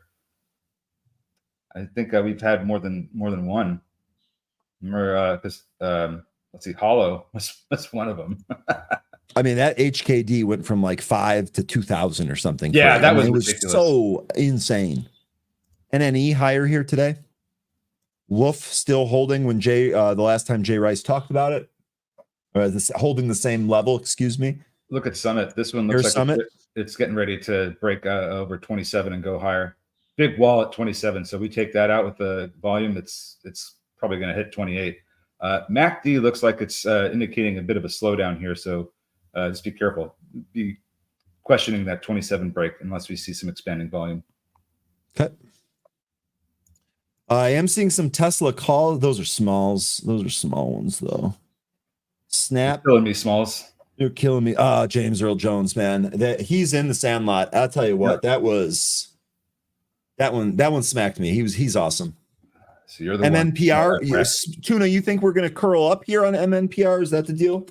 S5: I think we've had more than one. Remember, because let's see, Hollow was one of them.
S1: I mean, that HKD went from like 5 to 2,000 or something.
S5: Yeah, that was
S1: ridiculous. So insane. NNE higher here today. Wolf still holding when the last time Jay Rice talked about it. Holding the same level, excuse me.
S5: Look at Summit. This one looks like
S1: Summit.
S5: It's getting ready to break over 27 and go higher. Big wall at 27. So we take that out with the volume. It's probably going to hit 28. MACD looks like it's indicating a bit of a slowdown here. So just be careful. Be questioning that 27 break unless we see some expanding volume.
S1: Okay. I am seeing some Tesla call. Those are smalls. Those are small ones, though. Snap.
S5: You're killing me, Smalls.
S1: You're killing me. James Earl Jones, man. He's in the sandlot. I'll tell you what, that one smacked me. He's awesome.
S5: So you're the
S1: MNPR. Tuna, you think we're gonna curl up here on MNPR? Is that the deal?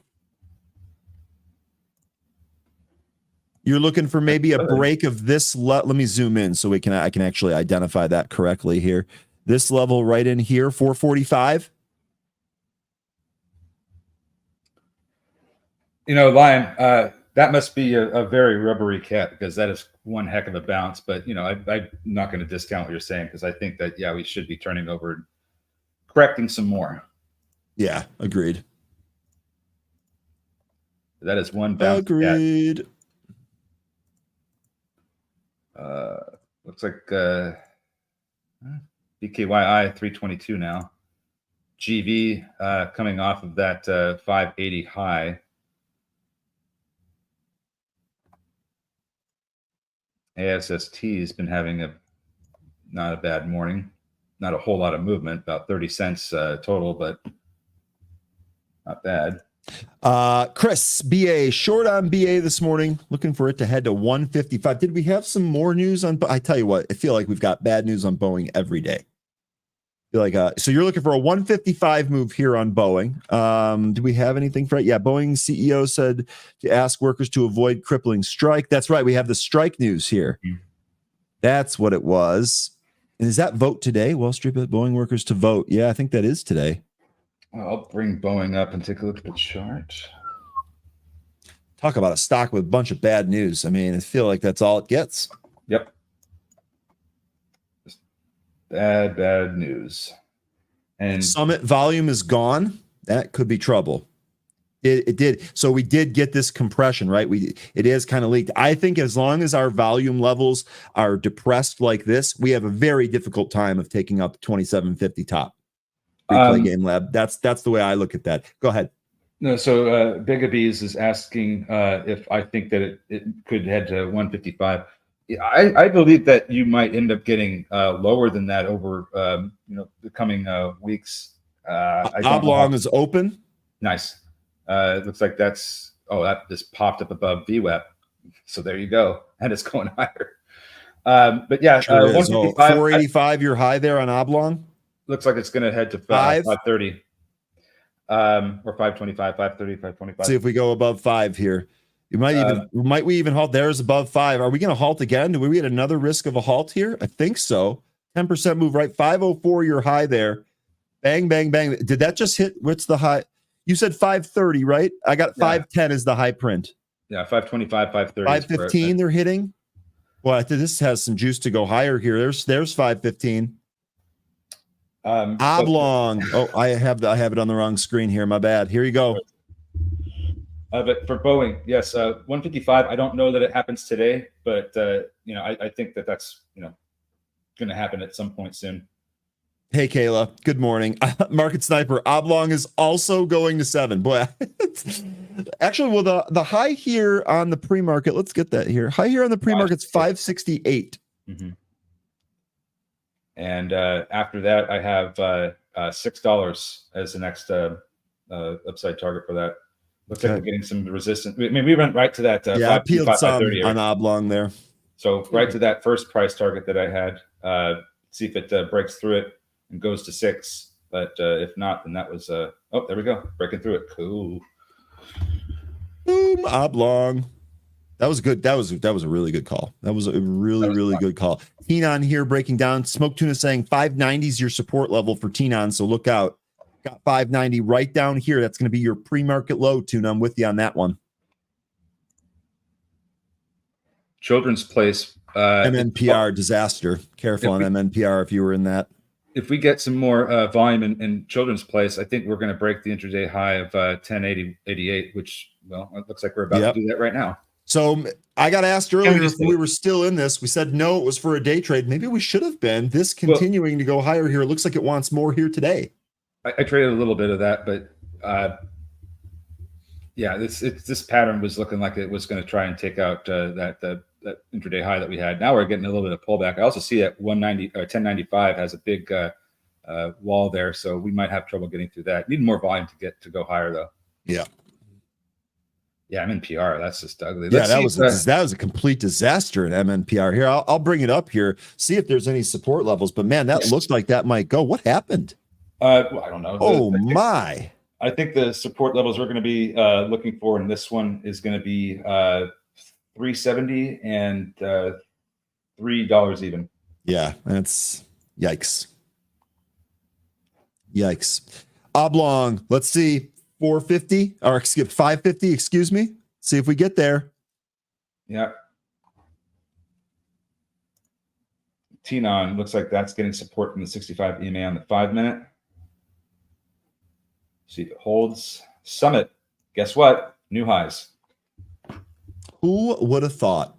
S1: You're looking for maybe a break of this. Let me zoom in so I can actually identify that correctly here. This level right in here, 445.
S5: Lion, that must be a very rubbery cat because that is one heck of a bounce. But, I'm not going to discount what you're saying because I think that, we should be turning over and correcting some more.
S1: Yeah, agreed.
S5: That is one bounce.
S1: Agreed.
S5: Looks like BKYI 322 now. GV coming off of that 580 high. ASST has been having not a bad morning. Not a whole lot of movement, about 30 cents total, but not bad.
S1: Chris, BA, short on BA this morning, looking for it to head to 155. Did we have some more news on? I tell you what, I feel like we've got bad news on Boeing every day. So you're looking for a 155 move here on Boeing. Do we have anything for it? Yeah, Boeing CEO said to ask workers to avoid crippling strike. That's right. We have the strike news here. That's what it was. And is that vote today? Wall Street Boeing workers to vote. Yeah, I think that is today.
S5: Well, I'll bring Boeing up and take a look at the chart.
S1: Talk about a stock with a bunch of bad news. I mean, I feel like that's all it gets.
S5: Yep. Bad news. And
S1: Summit volume is gone. That could be trouble. It did. So we did get this compression, right? It is kind of leaked. I think as long as our volume levels are depressed like this, we have a very difficult time of taking out the 2750 top. Replay Game Lab. That's the way I look at that. Go ahead.
S5: No, so Bigabees is asking if I think that it could head to 155. I believe that you might end up getting lower than that over the coming weeks.
S1: Oblong is open.
S5: Nice. It looks like that just popped up above VWAP. So there you go, and it's going higher. But yeah, 155.
S1: 485. You're high there on Oblong.
S5: Looks like it's going to head to 530. Or 525, 530, 525.
S1: See if we go above 5 here. Might we even halt? There's above 5. Are we going to halt again? Do we get another risk of a halt here? I think so. 10% move right. 504, you're high there. Bang, bang, bang. Did that just hit? What's the high? You said 530, right? I got 510 as the high print.
S5: Yeah, 525, 530.
S1: 515 they're hitting. Well, I think this has some juice to go higher here. There's 515. Oblong. I have it on the wrong screen here. My bad. Here you go.
S5: But for Boeing, yes, 155. I don't know that it happens today, but I think that's going to happen at some point soon.
S1: Hey, Kayla. Good morning. Market Sniper. Oblong is also going to 7. Boy, Actually, well, the high here on the pre-market, let's get that here. High here on the pre-market's 568.
S5: Mm-hmm. And after that, I have $6 as the next upside target for that. Looks like we're getting some resistance. I mean, we went right to that.
S1: I peeled some on
S5: area.
S1: oblong there.
S5: So right to that first price target that I had. See if it breaks through it and goes to 6. But if not, then that was oh, there we go, breaking through it. Cool.
S1: Boom, oblong. That was good. That was a really good call. That was a really good call. Tenon here breaking down. Smoke Tuna saying 590 is your support level for Tenon, so look out. Got 590 right down here. That's going to be your pre-market low, Tuna. I'm with you on that one.
S5: Children's Place.
S1: MNPR disaster. Careful on MNPR if you were in that.
S5: If we get some more volume in Children's Place, I think we're going to break the intraday high of 10.88, which, well, it looks like we're about to do that right now.
S1: So I got asked earlier if we were still in this. We said no, it was for a day trade. Maybe we should have been. This continuing to go higher here. It looks like it wants more here today.
S5: I traded a little bit of that, but yeah, this pattern was looking like it was going to try and take out that intraday high that we had. Now we're getting a little bit of pullback. I also see that 1095 has a big wall there, so we might have trouble getting through that. Need more volume to go higher though.
S1: Yeah.
S5: Yeah, MNPR. That's just ugly.
S1: Yeah, that was a complete disaster in MNPR. Here, I'll bring it up here. See if there's any support levels. But man, that looked like that might go. What happened?
S5: Well, I don't know.
S1: I think
S5: the support levels we're going to be looking for in this one is going to be 370 and $3 even.
S1: Yeah, that's yikes. Oblong. Let's see. 450 or 550, excuse me. See if we get there.
S5: Yeah. Tenon looks like that's getting support from the 65 EMA on the 5-minute. See if it holds. Summit, guess what? New highs.
S1: Who would have thought?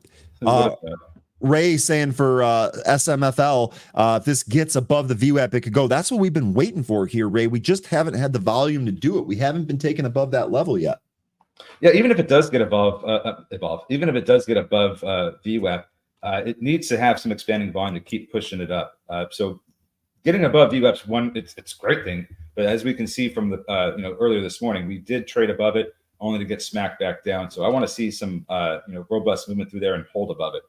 S1: Ray saying for SMFL, if this gets above the VWAP, it could go. That's what we've been waiting for here, Ray. We just haven't had the volume to do it. We haven't been taken above that level yet.
S5: Yeah, even if it does get even if it does get above VWAP, it needs to have some expanding volume to keep pushing it up. So getting above VWAP's it's a great thing. But as we can see from the earlier this morning, we did trade above it only to get smacked back down. So I want to see some robust movement through there and hold above it.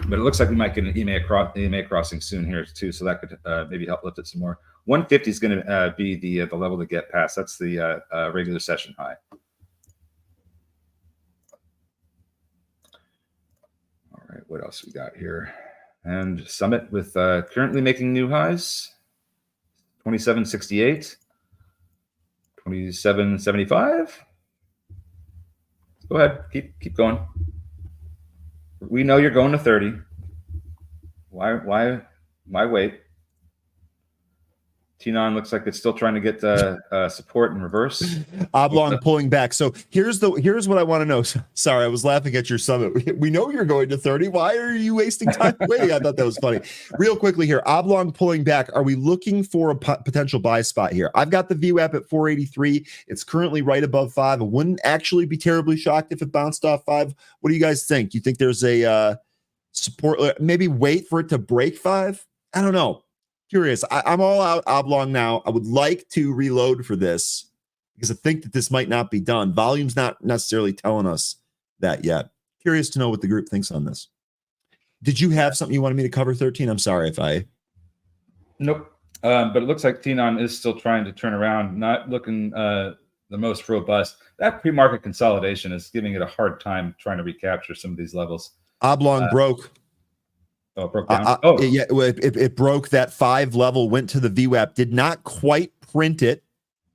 S5: But it looks like we might get an EMA crossing soon here too, so that could maybe help lift it some more. 150 is going to be the level to get past. That's the regular session high. All right, what else we got here? And Summit with currently making new highs. 2768, 2775. Go ahead, keep going. We know you're going to 30. Why wait? Tenon looks like it's still trying to get support in reverse.
S1: Oblong pulling back. So here's what I want to know. Sorry, I was laughing at your Summit. We know you're going to 30. Why are you wasting time waiting? I thought that was funny. Real quickly here, Oblong pulling back. Are we looking for a potential buy spot here? I've got the VWAP at 483. It's currently right above 5. I wouldn't actually be terribly shocked if it bounced off 5. What do you guys think? You think there's a support? Maybe wait for it to break 5? I don't know. Curious. I'm all out Oblong now. I would like to reload for this because I think that this might not be done. Volume's not necessarily telling us that yet. Curious to know what the group thinks on this. Did you have something you wanted me to cover, 13? I'm sorry if I...
S5: Nope. But it looks like Tenon is still trying to turn around, not looking the most robust. That pre-market consolidation is giving it a hard time trying to recapture some of these levels.
S1: Oblong broke.
S5: Oh, it broke down.
S1: It broke that 5 level, went to the VWAP, did not quite print it,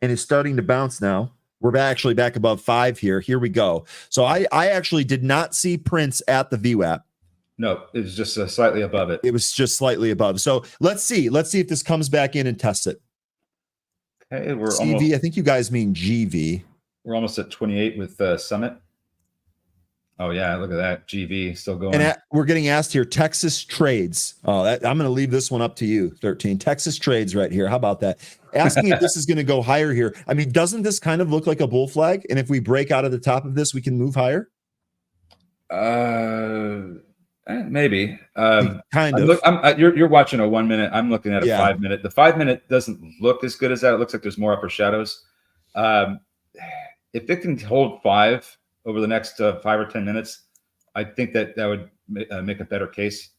S1: and is starting to bounce now. We're actually back above 5 here. Here we go. So I actually did not see prints at the VWAP.
S5: No, it was just slightly above it.
S1: It was just slightly above. So let's see. Let's see if this comes back in and tests it.
S5: Okay, we're
S1: CV,
S5: almost,
S1: I think you guys mean GV.
S5: we're almost at 28 with Summit. Oh yeah, look at that. GV still going.
S1: And we're getting asked here, Texas trades. Oh, I'm going to leave this one up to you, 13. Texas trades right here. How about that? Asking if this is going to go higher here. I mean, doesn't this kind of look like a bull flag? And if we break out of the top of this, we can move higher?
S5: Maybe.
S1: Kind of.
S5: You're watching a 1 minute. I'm looking at a 5 minute. The 5 minute doesn't look as good as that. It looks like there's more upper shadows. If it can hold 5 over the next 5 or 10 minutes, I think that would make a better case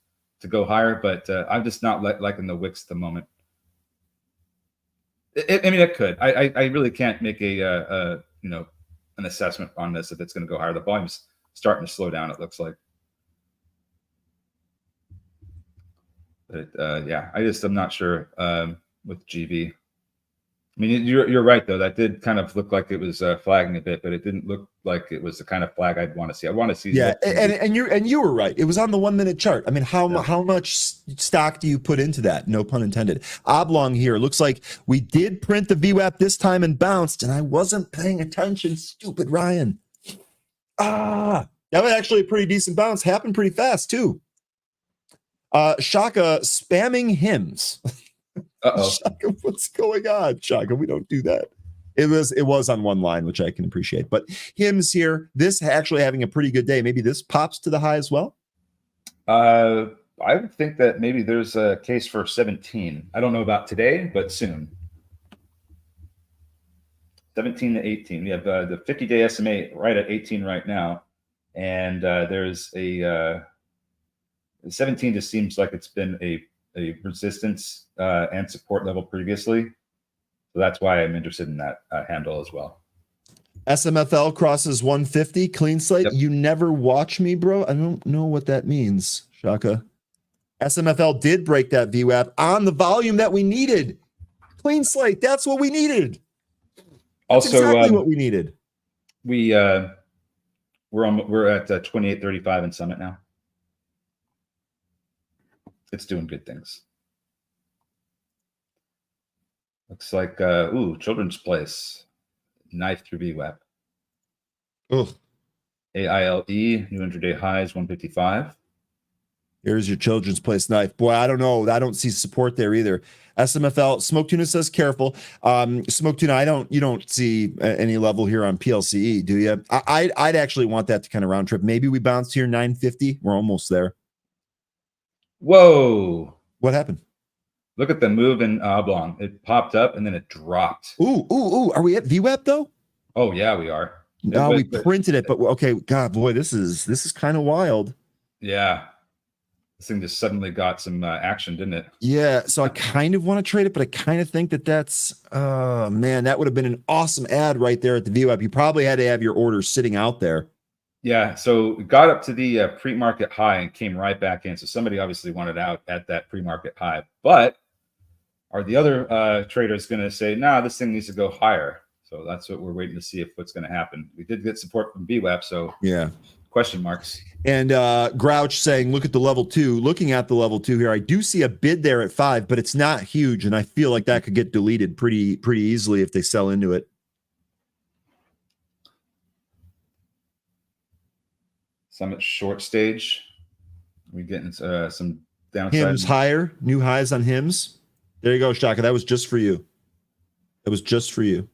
S5: to go higher. But I'm just not liking the wicks at the moment. I mean, it could. I really can't make an assessment on this if it's going to go higher. The volume's starting to slow down, it looks like. But yeah, I'm not sure with GV. I mean, you're right though. That did kind of look like it was flagging a bit, but it didn't look like it was the kind of flag I'd want to see. I want to see.
S1: Yeah, and you were right. It was on the 1 minute chart. I mean, how much stock do you put into that? No pun intended. Oblong here. Looks like we did print the VWAP this time and bounced, and I wasn't paying attention. Stupid Ryan. That was actually a pretty decent bounce. Happened pretty fast too. Shaka spamming hymns. Shaka, what's going on? Shaka, we don't do that. It was on one line, which I can appreciate. But hymns here, this actually having a pretty good day. Maybe this pops to the high as well.
S5: I would think that maybe there's a case for 17. I don't know about today, but soon. 17 to 18. We have the 50-day SMA right at 18 right now, and there's a 17 just seems like it's been a resistance and support level previously. So that's why I'm interested in that handle as well.
S1: SMFL crosses 150, clean slate. Yep. You never watch me, bro. I don't know what that means, Shaka. SMFL did break that VWAP on the volume that we needed. Clean slate, that's what we needed. That's
S5: also
S1: exactly what we needed.
S5: We're at 28.35 in Summit now. It's doing good things. Looks like Children's Place, knife through VWAP.
S1: Oh,
S5: AILE, new intraday highs 155.
S1: Here's your Children's Place knife. Boy, I don't know. I don't see support there either. SMFL, Smoke Tuna says careful. Smoke Tuna, you don't see any level here on PLCE, do you? I'd actually want that to kind of round trip. Maybe we bounce here 950. We're almost there.
S5: Whoa.
S1: What happened?
S5: Look at the move in Oblong. It popped up and then it dropped.
S1: Ooh. Are we at VWAP though?
S5: Oh yeah, we are.
S1: No, we printed it, but okay. God, boy, this is kind of wild.
S5: Yeah. This thing just suddenly got some action, didn't it?
S1: Yeah. So I kind of want to trade it, but I kind of think that's, man, that would have been an awesome ad right there at the VWAP. You probably had to have your order sitting out there.
S5: Yeah, so it got up to the pre-market high and came right back in. So somebody obviously wanted out at that pre-market high. But are the other traders going to say, no, this thing needs to go higher? So that's what we're waiting to see if what's going to happen. We did get support from VWAP, so
S1: yeah,
S5: question marks.
S1: And Grouch saying, look at the level 2. Looking at the level 2 here, I do see a bid there at 5, but it's not huge, and I feel like that could get deleted pretty easily if they sell into it.
S5: Summit short stage. We getting some downside.
S1: Hims higher, new highs on Hims. There you go, Shaka. That was just for you. That was just for you.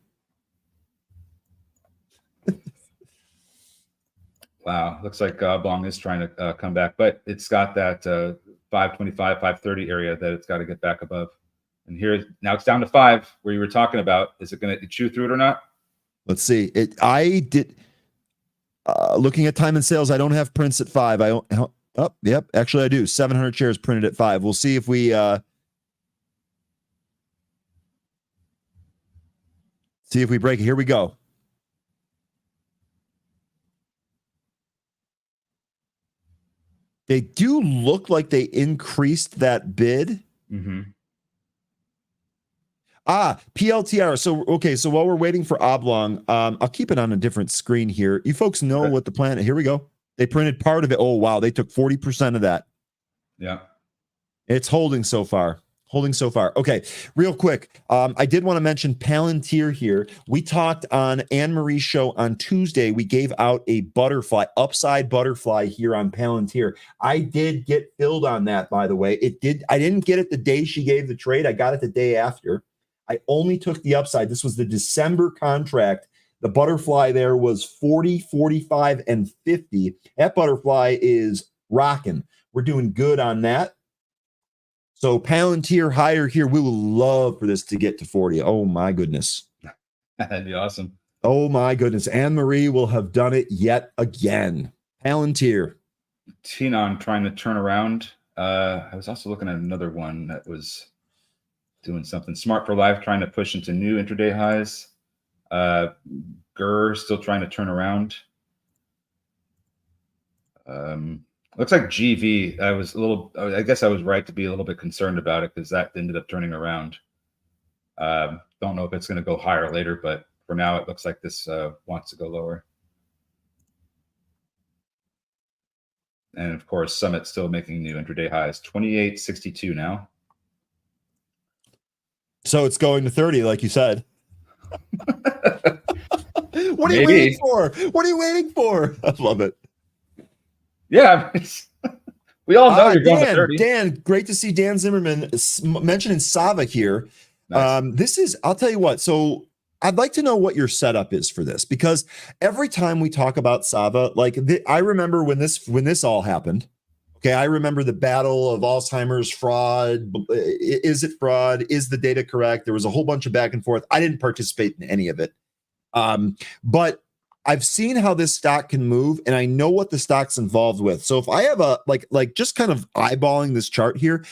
S5: Wow, looks like Bong is trying to come back, but it's got that 525, 530 area that it's got to get back above. And here now it's down to 5, where you were talking about. Is it going to chew through it or not?
S1: Let's see. I did. Looking at time and sales, I don't have prints at 5. Yep. Actually, I do. 700 shares printed at 5. We'll see if we break it. Here we go. They do look like they increased that bid.
S5: Mm-hmm.
S1: PLTR. So while we're waiting for Oblong, I'll keep it on a different screen here. You folks know what the plan. Here we go. They printed part of it. Oh wow, they took 40% of that.
S5: Yeah,
S1: it's holding so far. Holding so far. Okay, real quick. I did want to mention Palantir here. We talked on Anne Marie's show on Tuesday. We gave out a butterfly, upside butterfly here on Palantir. I did get filled on that, by the way. I didn't get it the day she gave the trade. I got it the day after. I only took the upside. This was the December contract. The butterfly there was 40, 45, and 50. That butterfly is rocking. We're doing good on that. So Palantir higher here. We will love for this to get to 40. Oh, my goodness.
S5: That'd be awesome.
S1: Oh, my goodness. Anne-Marie will have done it yet again. Palantir.
S5: Tenon trying to turn around. I was also looking at another one that was doing something. Smart for Life trying to push into new intraday highs. GER still trying to turn around. Looks like GV. I guess I was right to be a little bit concerned about it because that ended up turning around. Don't know if it's going to go higher later, but for now it looks like this wants to go lower. And of course, Summit still making new intraday highs, 28.62 now.
S1: So it's going to 30, like you said. What are
S5: Maybe.
S1: you waiting for? What are you waiting for? I love it.
S5: Yeah, we all know you're going to 30.
S1: Dan, great to see Dan Zimmerman mentioning Sava here.
S5: Nice.
S1: I'll tell you what. So I'd like to know what your setup is for this, because every time we talk about Sava, I remember when this all happened. Okay, I remember the battle of Alzheimer's fraud. Is it fraud? Is the data correct? There was a whole bunch of back and forth. I didn't participate in any of it. But I've seen how this stock can move, and I know what the stock's involved with. So if I have a just kind of eyeballing this chart here,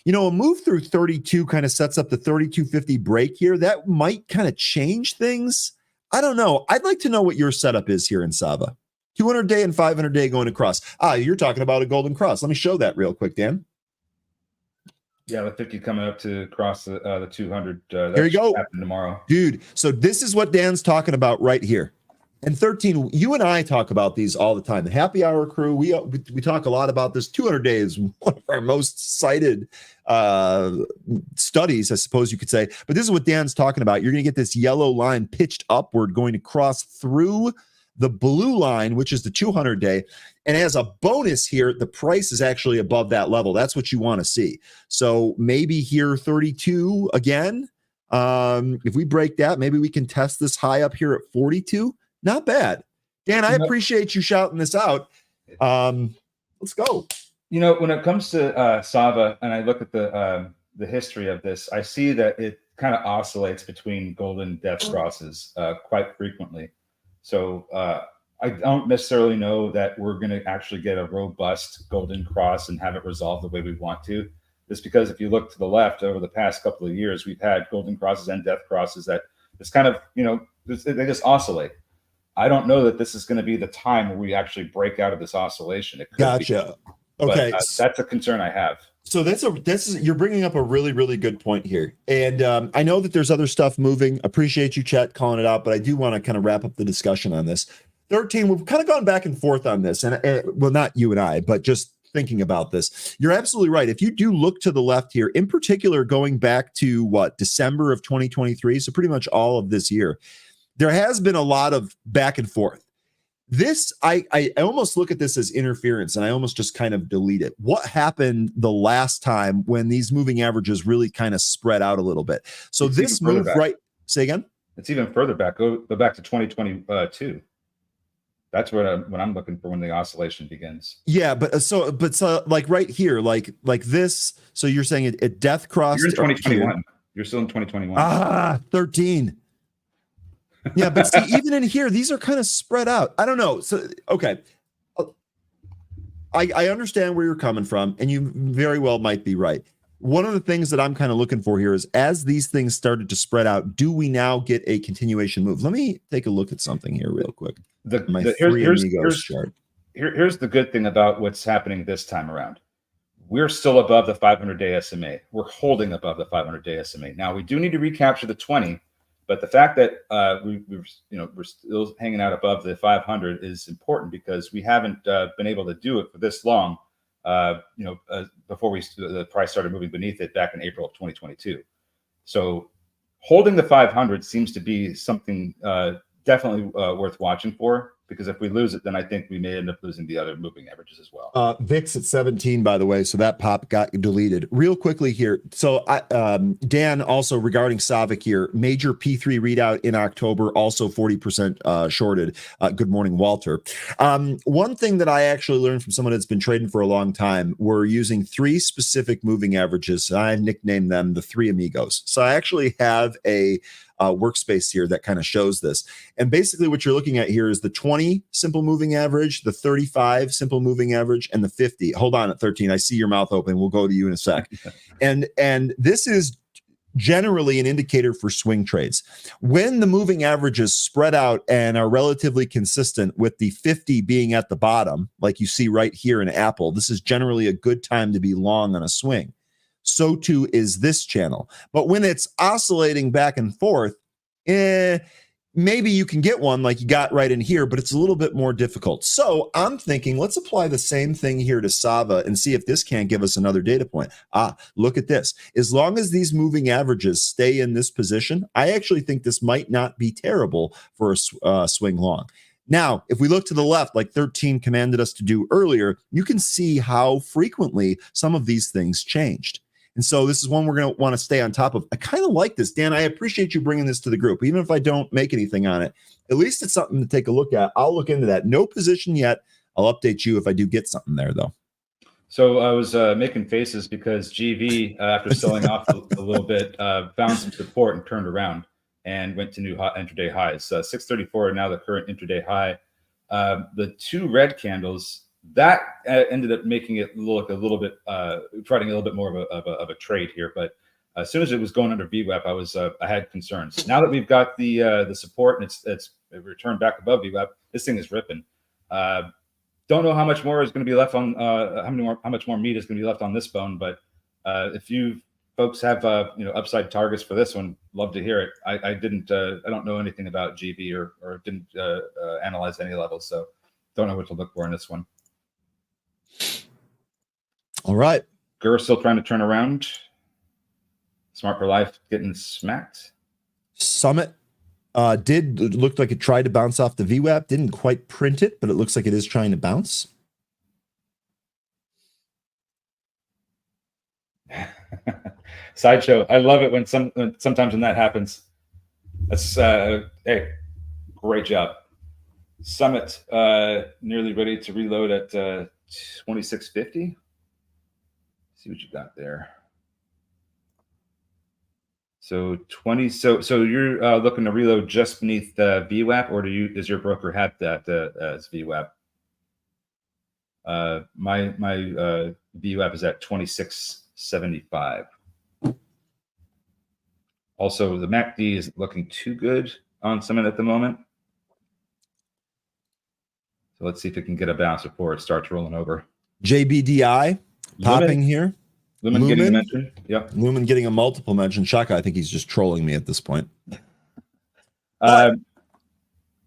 S1: a move through 32 kind of sets up the 32.50 break here. That might kind of change things. I don't know. I'd like to know what your setup is here in Sava. 200-day and 500-day going across. You're talking about a golden cross. Let me show that real quick, Dan.
S5: Yeah, the 50 coming up to cross the 200.
S1: Here you go.
S5: Happen tomorrow.
S1: Dude, so this is what Dan's talking about right here. And 13, you and I talk about these all the time. The happy hour crew, we talk a lot about this. 200 days, one of our most cited studies, I suppose you could say. But this is what Dan's talking about. You're going to get this yellow line pitched upward, going to cross through the blue line, which is the 200-day. And as a bonus here, the price is actually above that level. That's what you want to see. So maybe here 32 again. If we break that, maybe we can test this high up here at 42. Not bad. Dan, I appreciate you shouting this out. Let's go.
S5: When it comes to Sava, and I look at the history of this, I see that it kind of oscillates between golden death crosses quite frequently. So I don't necessarily know that we're going to actually get a robust golden cross and have it resolve the way we want to. Just because if you look to the left over the past couple of years, we've had golden crosses and death crosses that just kind of, they just oscillate. I don't know that this is going to be the time where we actually break out of this oscillation. It could
S1: Gotcha.
S5: be,
S1: okay.
S5: But, that's a concern I have.
S1: So you're bringing up a really, really good point here. And I know that there's other stuff moving. Appreciate you, Chet, calling it out, but I do want to kind of wrap up the discussion on this. 13, we've kind of gone back and forth on this. And well, not you and I, but just thinking about this. You're absolutely right. If you do look to the left here, in particular, going back to December of 2023, so pretty much all of this year, there has been a lot of back and forth. This, I almost look at this as interference, and I almost just kind of delete it. What happened the last time when these moving averages really kind of spread out a little bit? So
S5: It's
S1: this move, right? Say again?
S5: It's even further back. Go back to 2022. That's what I'm looking for when the oscillation begins.
S1: Yeah, but like right here, like this. So you're saying it death crossed.
S5: You're in 2021. You're still in 2021.
S1: 13. Yeah, but see, even in here, these are kind of spread out. I don't know. So, okay. I understand where you're coming from, and you very well might be right. One of the things that I'm kind of looking for here is, as these things started to spread out, do we now get a continuation move? Let me take a look at something here real quick. Here's
S5: the good thing about what's happening this time around. We're still above the 500-day SMA. We're holding above the 500-day SMA. Now, we do need to recapture the 20. But the fact that we're still hanging out above the 500 is important, because we haven't been able to do it for this long before the price started moving beneath it back in April of 2022. So holding the 500 seems to be something definitely worth watching for, because if we lose it, then I think we may end up losing the other moving averages as well.
S1: VIX at 17, by the way, so that pop got deleted. Real quickly here, so Dan, also regarding Savic here, major P3 readout in October, also 40% shorted. Good morning, Walter. One thing that I actually learned from someone that's been trading for a long time, we're using 3 specific moving averages. I nicknamed them the 3 amigos. So I actually have a workspace here that kind of shows this. And basically what you're looking at here is the 20 simple moving average, the 35 simple moving average, and the 50. Hold on at 13. I see your mouth open. We'll go to you in a sec. And this is generally an indicator for swing trades. When the moving averages spread out and are relatively consistent, with the 50 being at the bottom, like you see right here in Apple, this is generally a good time to be long on a swing. So too is this channel. But when it's oscillating back and forth, maybe you can get one like you got right in here, but it's a little bit more difficult. So I'm thinking, let's apply the same thing here to Sava and see if this can't give us another data point. Look at this. As long as these moving averages stay in this position, I actually think this might not be terrible for a swing long. Now, if we look to the left, like 13 commanded us to do earlier, you can see how frequently some of these things changed. And so this is one we're going to want to stay on top of. I kind of like this, Dan. I appreciate you bringing this to the group. Even if I don't make anything on it, at least it's something to take a look at. I'll look into that. No position yet. I'll update you if I do get something there, though.
S5: So I was making faces because GV, after selling off a little bit, found some support and turned around and went to new intraday highs. 634 now the current intraday high. The 2 red candles, that ended up making it look a little bit, providing a little bit more of a trade here. But as soon as it was going under VWAP, I had concerns. Now that we've got the support and it's returned back above VWAP, this thing is ripping. Don't know how much more is going to be left on how much more meat is going to be left on this bone. But if you folks have upside targets for this one, love to hear it. I don't know anything about GB or didn't analyze any levels, so don't know what to look for in this one.
S1: All right.
S5: Gurr still trying to turn around. Smart for Life getting smacked.
S1: Summit did look like it tried to bounce off the VWAP. Didn't quite print it, but it looks like it is trying to bounce.
S5: Sideshow. I love it when sometimes when that happens. That's hey, great job. Summit nearly ready to reload at 2650. See what you got there. So 20. So you're looking to reload just beneath the VWAP, or does your broker have that as VWAP? My VWAP is at 2675. Also, the MACD is looking too good on Summit at the moment. So let's see if it can get a bounce before it starts rolling over.
S1: JBDI popping here.
S5: Lumen getting a mention. Yep.
S1: Lumen getting a multiple mention. Shaka, I think he's just trolling me at this point.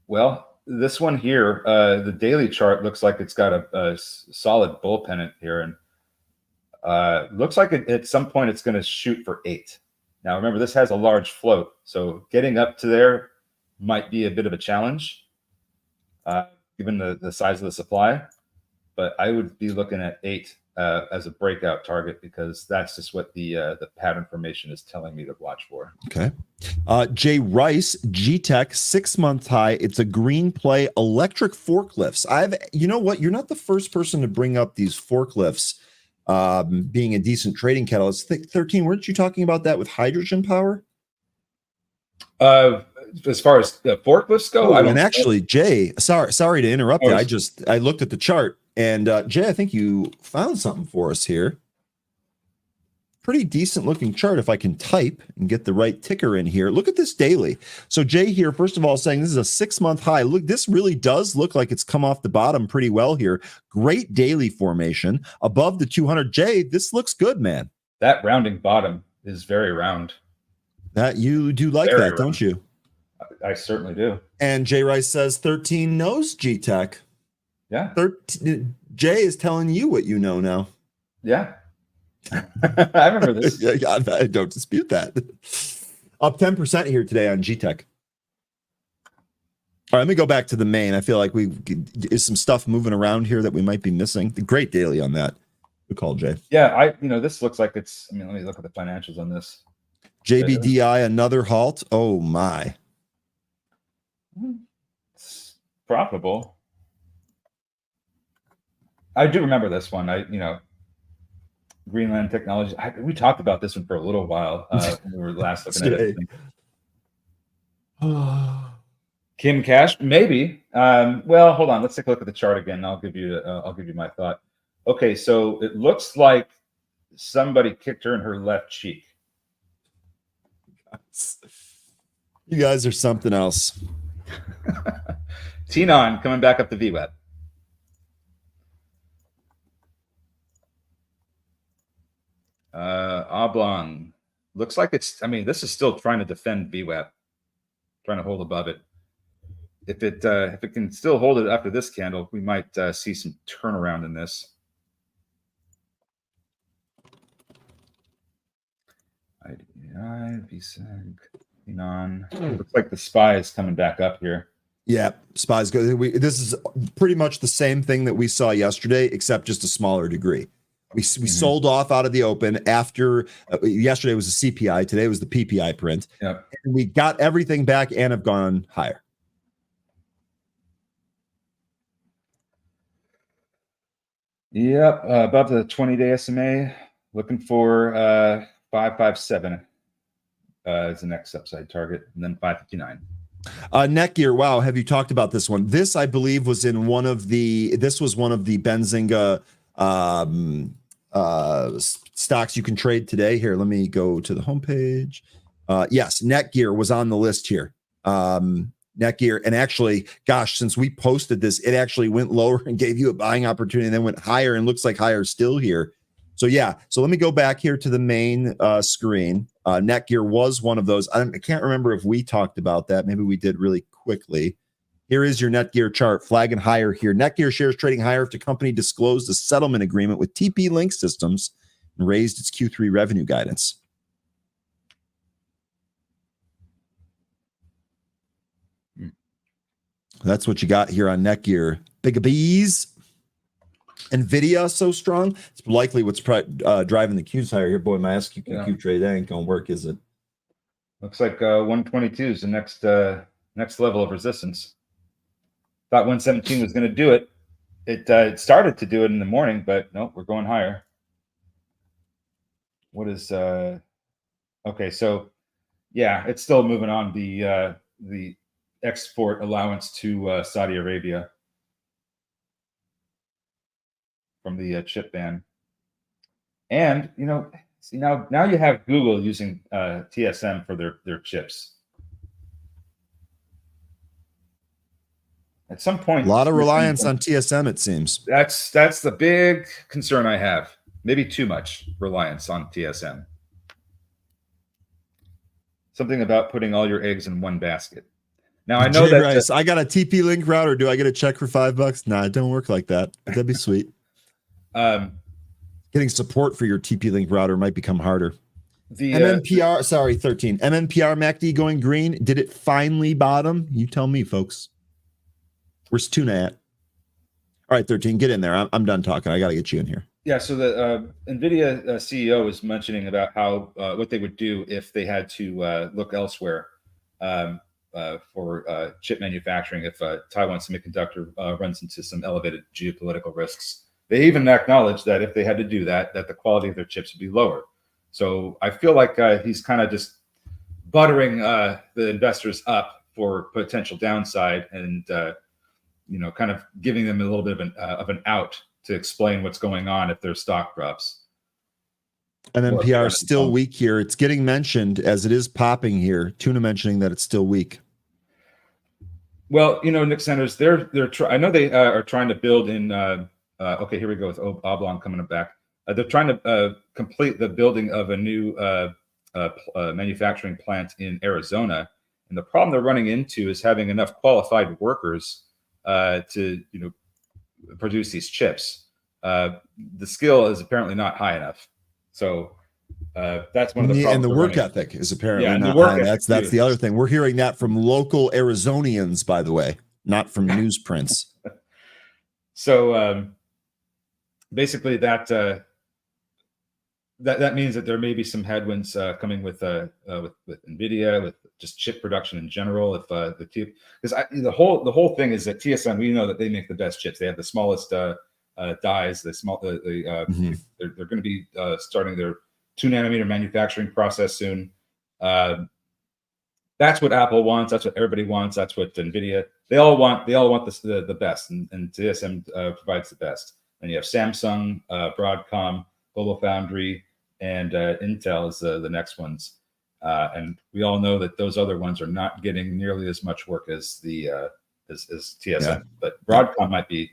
S5: Well, this one here, the daily chart looks like it's got a solid bull pennant here, and looks like at some point it's going to shoot for 8. Now, remember, this has a large float, so getting up to there might be a bit of a challenge, given the size of the supply. But I would be looking at 8 as a breakout target, because that's just what the pattern formation is telling me to watch for.
S1: Okay. Jay Rice, GTech 6-month high. It's a green play, electric forklifts. You know what? You're not the first person to bring up these forklifts being a decent trading catalyst. 13, weren't you talking about that with hydrogen power?
S5: As far as the forklifts go,
S1: and actually, Jay, sorry to interrupt you. I looked at the chart, and Jay, I think you found something for us here. Pretty decent looking chart if I can type and get the right ticker in here. Look at this daily. So Jay here, first of all, saying this is a 6-month high. Look, this really does look like it's come off the bottom pretty well here. Great daily formation above the 200. Jay, this looks good, man.
S5: That rounding bottom is very round.
S1: That you do like very that, round. Don't you?
S5: I certainly do.
S1: And Jay Rice says 13 knows GTech.
S5: Yeah.
S1: Jay is telling you what you know now.
S5: Yeah. I remember this.
S1: Yeah, I don't dispute that. Up 10% here today on GTech. All right, let me go back to the main. I feel like is some stuff moving around here that we might be missing. Great daily on that. Good call, Jay.
S5: Yeah, this looks like it's. I mean, let me look at the financials on this.
S1: JBDI, another halt. Oh my.
S5: It's profitable. I do remember this one. Greenland Technologies. We talked about this one for a little while when we were last looking at it. Kim Cash, maybe. Well, hold on. Let's take a look at the chart again. I'll give you my thought. Okay, so it looks like somebody kicked her in her left cheek.
S1: You guys are something else.
S5: T-Non coming back up the VWAP. Oblong looks like it's. I mean, this is still trying to defend VWAP, trying to hold above it. If it can still hold it after this candle, we might see some turnaround in this. IDI, VSEG, T-Non. Looks like the SPY is coming back up here.
S1: Yeah, SPY's good. This is pretty much the same thing that we saw yesterday, except just a smaller degree. We sold off out of the open after yesterday was the CPI, today was the PPI print.
S5: Yep.
S1: And we got everything back and have gone higher.
S5: Yep, above the 20-day SMA, looking for 557 is the next upside target, and then 559.
S1: Netgear, wow, have you talked about this one? This, I believe, was in one of the Benzinga stocks you can trade today. Here, let me go to the homepage. Yes, Netgear was on the list here. Netgear, and actually, gosh, since we posted this, it actually went lower and gave you a buying opportunity, and then went higher, and looks like higher still here. So yeah, so let me go back here to the main screen. Netgear was one of those. I can't remember if we talked about that. Maybe we did really quickly. Here is your Netgear chart, flagging higher here. Netgear shares trading higher after company disclosed a settlement agreement with TP-Link Systems and raised its Q3 revenue guidance. That's what you got here on Netgear. Big bees. NVIDIA so strong. It's likely what's driving the Qs higher here. Boy, my SQQQ trade, that ain't going to work, is it?
S5: Looks like 122 is the next level of resistance. Thought 117 was going to do it. It started to do it in the morning, but no, we're going higher. What is okay? So yeah, it's still moving on the export allowance to Saudi Arabia from the chip ban, and see now you have Google using TSM for their chips. At some point,
S1: a lot of reliance on TSM, it seems.
S5: That's the big concern I have. Maybe too much reliance on TSM. Something about putting all your eggs in one basket. Now I know that
S1: I got a TP-Link router. Do I get a check for $5? Nah, it don't work like that. That'd be sweet. Getting support for your TP-Link router might become harder. The MNPR, sorry, 13. MNPR MACD going green. Did it finally bottom? You tell me, folks. Where's Tuna at? All right, 13, get in there. I'm done talking. I got to get you in here.
S5: Yeah, so the NVIDIA CEO was mentioning about how what they would do if they had to look elsewhere for chip manufacturing if Taiwan Semiconductor runs into some elevated geopolitical risks. They even acknowledge that if they had to do that, that the quality of their chips would be lower. So I feel like he's kind of just buttering the investors up for potential downside and kind of giving them a little bit of an out to explain what's going on if their stock drops.
S1: MNPR is still weak here. It's getting mentioned as it is popping here. Tuna mentioning that it's still weak.
S5: Well, Nick Sanders, I know they are trying to build in. Okay, here we go with Oblong coming back. They're trying to complete the building of a new manufacturing plant in Arizona, and the problem they're running into is having enough qualified workers to produce these chips. The skill is apparently not high enough. So that's one of the problems.
S1: And the
S5: we're
S1: work
S5: running.
S1: ethic is apparently
S5: Yeah, and the
S1: not
S5: work
S1: high.
S5: ethic
S1: That's
S5: too.
S1: the other thing. We're hearing that from local Arizonians, by the way, not from newsprints.
S5: So basically, that means that there may be some headwinds coming with NVIDIA, with just chip production in general. If because the whole thing is that TSM, we know that they make the best chips. They have the smallest dies. They're going to be starting their 2 nanometer manufacturing process soon. That's what Apple wants. That's what everybody wants. That's what NVIDIA. They all want the best, and TSM provides the best. And you have Samsung, Broadcom, GlobalFoundry, and Intel is the next ones. And we all know that those other ones are not getting nearly as much work as the as TSM. Yeah. But Broadcom might be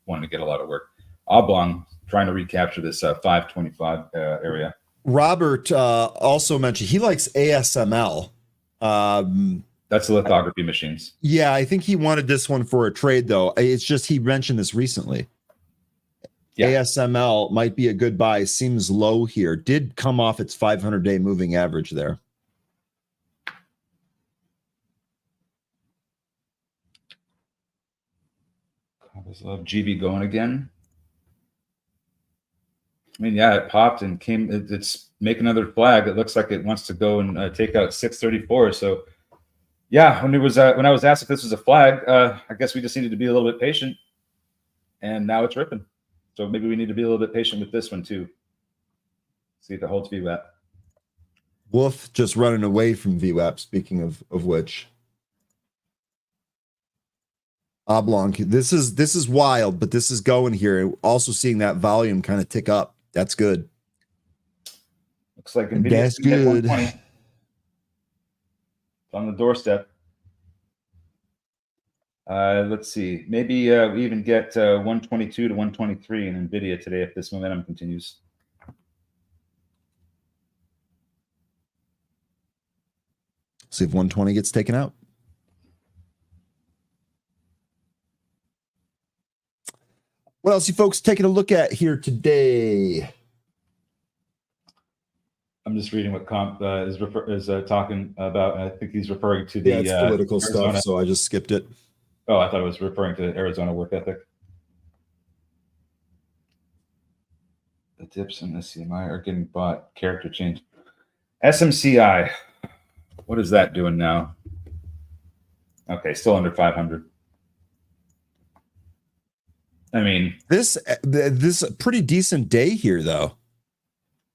S5: wanting to get a lot of work. Oblong trying to recapture this 525 area.
S1: Robert also mentioned he likes ASML.
S5: That's the lithography machines.
S1: Yeah, I think he wanted this one for a trade, though. It's just he mentioned this recently. Yeah. ASML might be a good buy. Seems low here. Did come off its 500-day moving average there.
S5: Love GB going again. I mean, yeah, it popped and came. It's make another flag. It looks like it wants to go and take out 634. So, yeah, when I was asked if this was a flag, I guess we just needed to be a little bit patient. And now it's ripping. So maybe we need to be a little bit patient with this one too. See if it holds VWAP.
S1: Wolf just running away from VWAP. Speaking of which, Oblong. This is wild, but this is going here. Also seeing that volume kind of tick up. That's good.
S5: Looks like
S1: that's good.
S5: It's on the doorstep. Let's see. Maybe we even get 122 to 123 in NVIDIA today if this momentum continues.
S1: See if 120 gets taken out. What else you folks taking a look at here today?
S5: I'm just reading what Comp is talking about. I think he's referring to the
S1: it's political
S5: Arizona
S1: stuff, so I just skipped it.
S5: Oh, I thought it was referring to Arizona work ethic. The dips in the CMI are getting bought. Character change. SMCI. What is that doing now? Okay, still under 500. I mean,
S1: this pretty decent day here, though.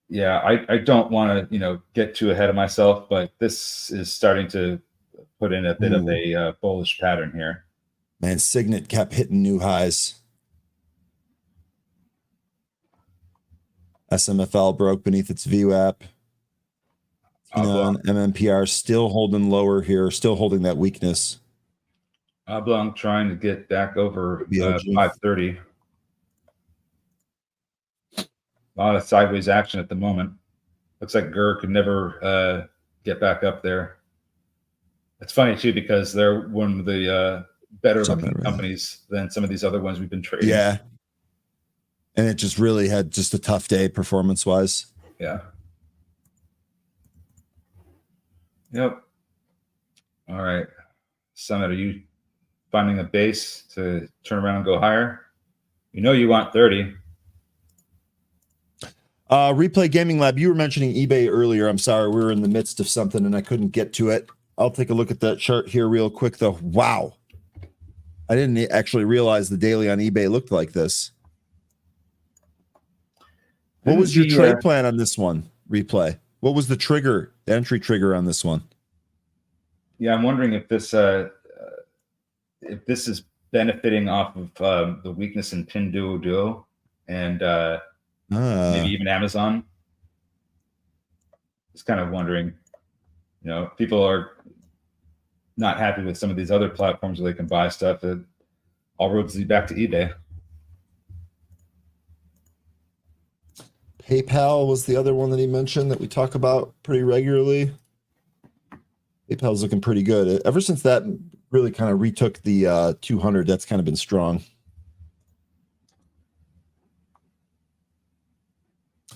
S5: Yeah, I don't want to get too ahead of myself, but this is starting to put in a bit of a bullish pattern here.
S1: Man, Signet kept hitting new highs. SMFL broke beneath its VWAP. MMPR still holding lower here, still holding that weakness.
S5: Oblong trying to get back over 530. A lot of sideways action at the moment. Looks like GER could never get back up there. It's funny too because they're one of the better looking companies than some of these other ones we've been trading.
S1: Yeah, and it just really had just a tough day performance wise.
S5: Yeah. Yep. All right, Summit, are you finding a base to turn around and go higher? You want 30.
S1: Replay Gaming Lab, you were mentioning eBay earlier. I'm sorry, we were in the midst of something and I couldn't get to it. I'll take a look at that chart here real quick, though. Wow. I didn't actually realize the daily on eBay looked like this. What was your trade plan on this one, Replay? What was the trigger, the entry trigger on this one?
S5: Yeah, I'm wondering if this is benefiting off of the weakness in Pinduoduo and maybe even Amazon. Just kind of wondering, people are not happy with some of these other platforms where they can buy stuff. All roads lead back to eBay.
S1: PayPal was the other one that he mentioned that we talk about pretty regularly. PayPal's looking pretty good. Ever since that really kind of retook the 200, that's kind of been strong.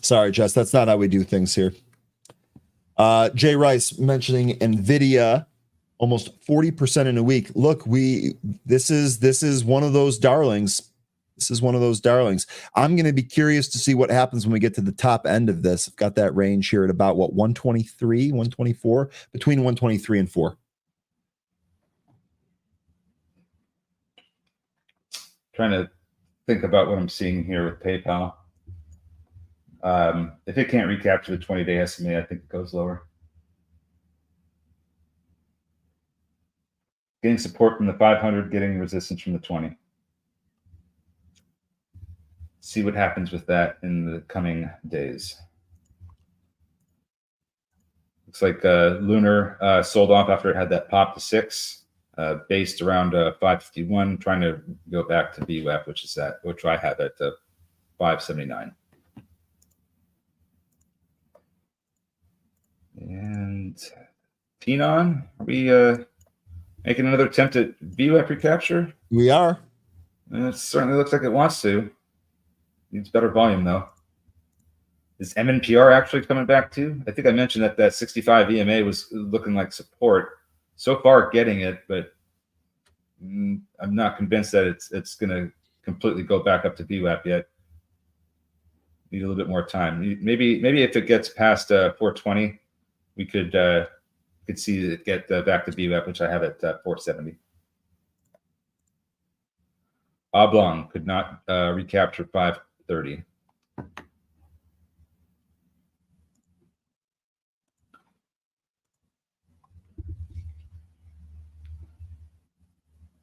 S1: Sorry, Jess, that's not how we do things here. Jay Rice mentioning Nvidia, almost 40% in a week. Look, this is one of those darlings. This is one of those darlings. I'm going to be curious to see what happens when we get to the top end of this. I've got that range here at about what, 123, 124, between 123 and 4.
S5: Trying to think about what I'm seeing here with PayPal. If it can't recapture the 20-day SMA, I think it goes lower. Getting support from the 500, getting resistance from the 20. See what happens with that in the coming days. Looks like Lunar sold off after it had that pop to 6, based around 551, trying to go back to VWAP, which I have at 579. And Tenon, are we making another attempt at VWAP recapture?
S1: We are.
S5: It certainly looks like it wants to. Needs better volume, though. Is MNPR actually coming back too? I think I mentioned that 65 EMA was looking like support. So far, getting it, but I'm not convinced that it's going to completely go back up to VWAP yet. Need a little bit more time. Maybe if it gets past 420, we could see it get back to VWAP, which I have at 470. Oblong could not recapture 530.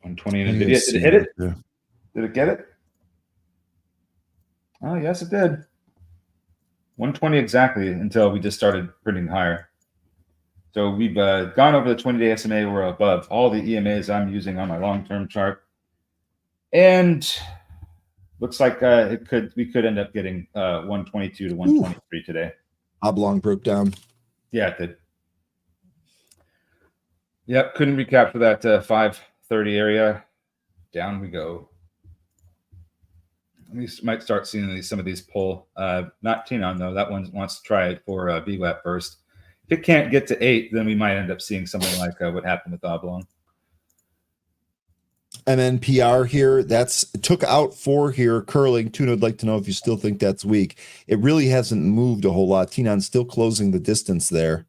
S5: 120 in NVIDIA. Did it hit it?
S1: Yeah.
S5: Did it get it? Oh, yes, it did. 120 exactly until we just started printing higher. So we've gone over the 20-day SMA. We're above all the EMAs I'm using on my long-term chart. And looks like we could end up getting 122 to 123 today.
S1: Oblong broke down.
S5: Yeah, it did. Yep, couldn't recapture that 530 area. Down we go. We might start seeing some of these pull. Not Tenon, though. That one wants to try it for VWAP first. If it can't get to 8, then we might end up seeing something like what happened with Oblong.
S1: MNPR here, took out 4 here. Curling, Tuna would like to know if you still think that's weak. It really hasn't moved a whole lot. Tenon's still closing the distance there.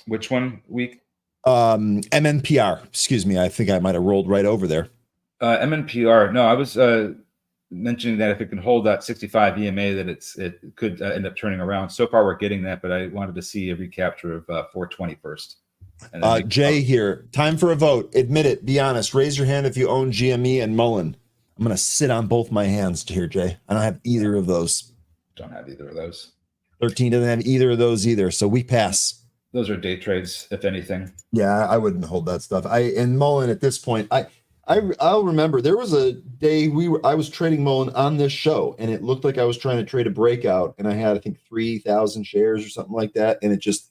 S5: Which one weak?
S1: MNPR, excuse me. I think I might have rolled right over there.
S5: MNPR, no, I was mentioning that if it can hold that 65 EMA, that it could end up turning around. So far, we're getting that, but I wanted to see a recapture of 420 first.
S1: Jay here, time for a vote. Admit it. Be honest. Raise your hand if you own GME and Mullen. I'm going to sit on both my hands here, Jay. I don't have either of those.
S5: Don't have either of those.
S1: 13 doesn't have either of those either, so we pass.
S5: Those are day trades, if anything.
S1: Yeah, I wouldn't hold that stuff. And Mullen at this point, I'll remember there was a day I was trading Mullen on this show, and it looked like I was trying to trade a breakout, and I had I think 3,000 shares or something like that, and it just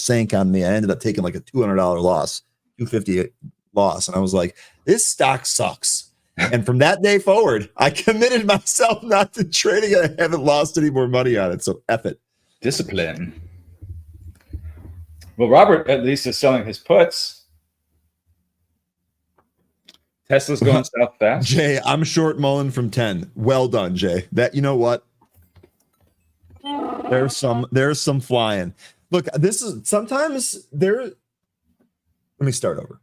S1: sank on me. I ended up taking like a $200 loss, $250 loss, and I was like, this stock sucks. And from that day forward, I committed myself not to trading. I haven't lost any more money on it, so F it.
S5: Discipline. Well, Robert at least is selling his puts. Tesla's going south fast.
S1: Jay, I'm short Mullen from 10. Well done, Jay. That, you know what? There's some flying. Look, this is sometimes let me start over.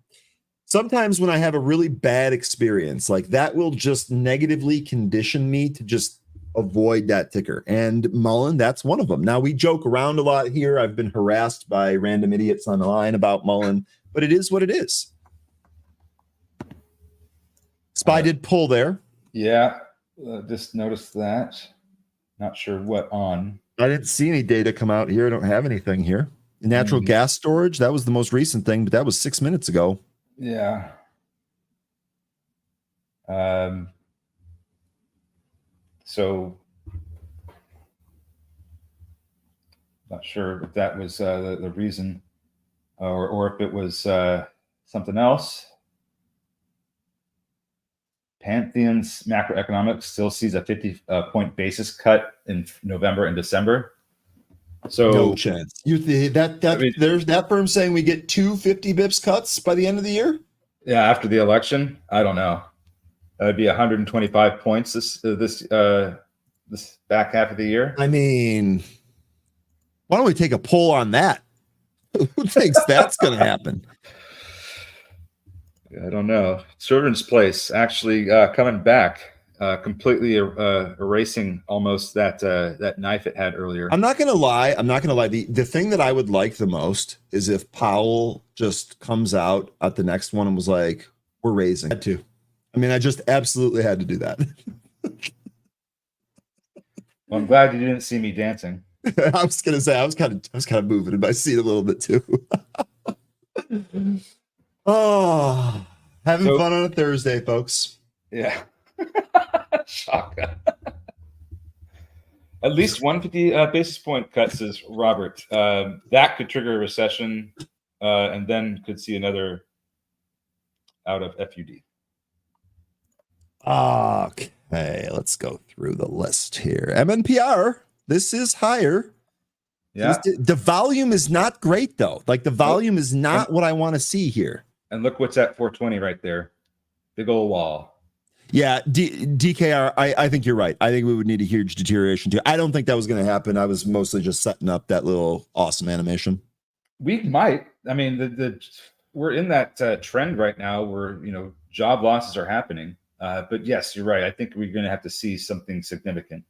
S1: Sometimes when I have a really bad experience, like that will just negatively condition me to just avoid that ticker. And Mullen, that's one of them. Now, we joke around a lot here. I've been harassed by random idiots on the line about Mullen, but it is what it is. SPY did pull there.
S5: Yeah, just noticed that. Not sure what on.
S1: I didn't see any data come out here. I don't have anything here. Natural gas storage, that was the most recent thing, but that was 6 minutes ago.
S5: Yeah. So not sure if that was the reason or if it was something else. Pantheon's macroeconomics still sees a 50 point basis cut in November and December. So
S1: No chance. There's that firm saying we get 250 bips cuts by the end of the year.
S5: yeah, after the election, I don't know. That would be 125 points this back half of the year.
S1: I mean, why don't we take a poll on that? Who thinks that's going to happen?
S5: I don't know. Children's Place actually coming back, completely erasing almost that knife it had earlier.
S1: I'm not going to lie. The thing that I would like the most is if Powell just comes out at the next one and was like, we're raising. I had to. I mean, I just absolutely had to do that.
S5: Well, I'm glad you didn't see me dancing.
S1: I was going to say I was kind of moving in my seat a little bit too. Oh, having fun on a Thursday, folks.
S5: Yeah. Shaka. At least 150 basis point cut, says Robert. That could trigger a recession and then could see another out of FUD.
S1: Okay, let's go through the list here. MNPR, this is higher.
S5: Yeah.
S1: The volume is not great, though. Like, the volume is not what I want to see here.
S5: And look what's at 420 right there. Big old wall.
S1: Yeah, DKR, I think you're right. I think we would need a huge deterioration, too. I don't think that was going to happen. I was mostly just setting up that little awesome animation.
S5: We might. I mean, we're in that trend right now where, job losses are happening. But yes, you're right. I think we're going to have to see something significant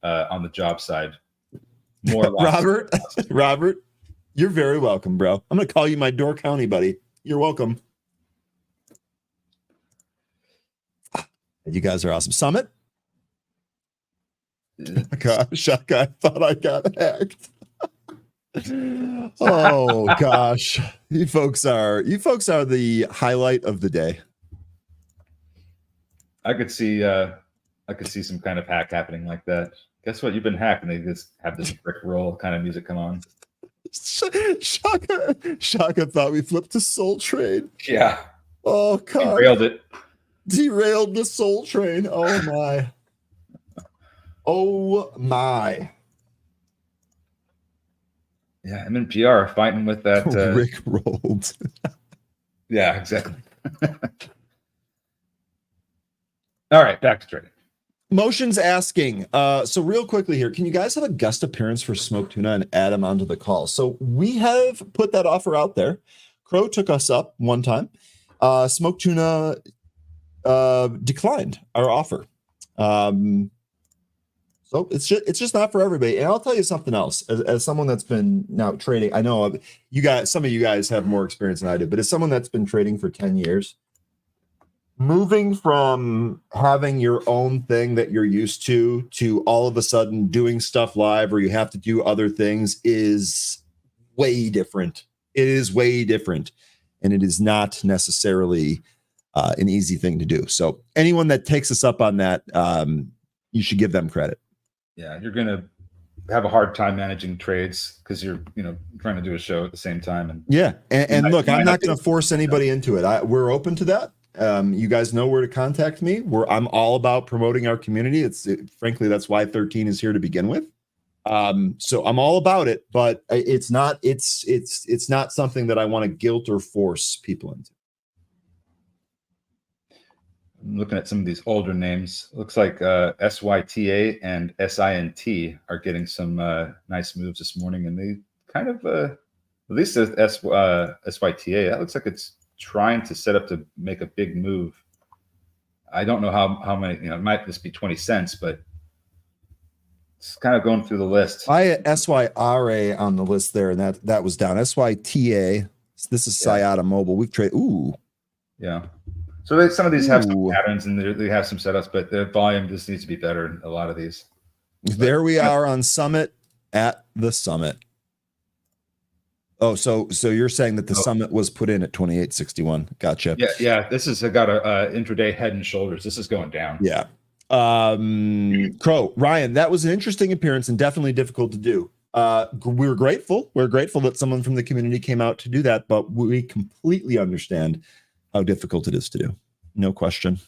S5: on the job side. More Robert, you're very welcome, bro. I'm going to call you my Door County buddy. You're welcome.
S1: You guys are awesome. Summit. Gosh, I thought I got hacked. Oh gosh, you folks are the highlight of the day.
S5: I could see some kind of hack happening like that. Guess what? You've been hacked, and they just have this brick roll kind of music come on.
S1: Shaka thought we flipped to Soul Train.
S5: Yeah.
S1: Oh god. Derailed the Soul Train. Oh my. Oh my.
S5: Yeah, MNPR fighting with that.
S1: Rick rolled.
S5: Yeah, exactly. All right, back to trading.
S1: Motion's asking, so real quickly here, can you guys have a guest appearance for Smoked Tuna and add him onto the call? So we have put that offer out there. Crow took us up one time. Smoked Tuna declined our offer. So it's just not for everybody. And I'll tell you something else. As someone that's been now trading, I know some of you guys have more experience than I do, but as someone that's been trading for 10 years, moving from having your own thing that you're used to all of a sudden doing stuff live where you have to do other things is way different. It is way different. And it is not necessarily an easy thing to do. So anyone that takes us up on that, you should give them credit.
S5: Yeah, you're going to have a hard time managing trades because you're, trying to do a show at the same time. And
S1: yeah. And look, I'm not going to force anybody into it. We're open to that. You guys know where to contact me. I'm all about promoting our community. Frankly, that's why 13 is here to begin with. So I'm all about it, but it's not something that I want to guilt or force people into.
S5: I'm looking at some of these older names. Looks like SYTA and SINT are getting some nice moves this morning, and they kind of at least SYTA, that looks like it's trying to set up to make a big move. I don't know how many, it might just be 20 cents, but it's kind of going through the list.
S1: I had SYRA on the list there, and that was down. SYTA, this is Sciata Mobile. We've traded. Ooh.
S5: Yeah. So some of these have some patterns and they have some setups, but the volume just needs to be better in a lot of these.
S1: There we are on Summit at the Summit. Oh, so you're saying that the Summit was put in at 28.61. Gotcha.
S5: Yeah. This has got a intraday head and shoulders. This is going down.
S1: Yeah. Crow, Ryan, that was an interesting appearance and definitely difficult to do. We're grateful. We're grateful that someone from the community came out to do that, but we completely understand how difficult it is to do. No question.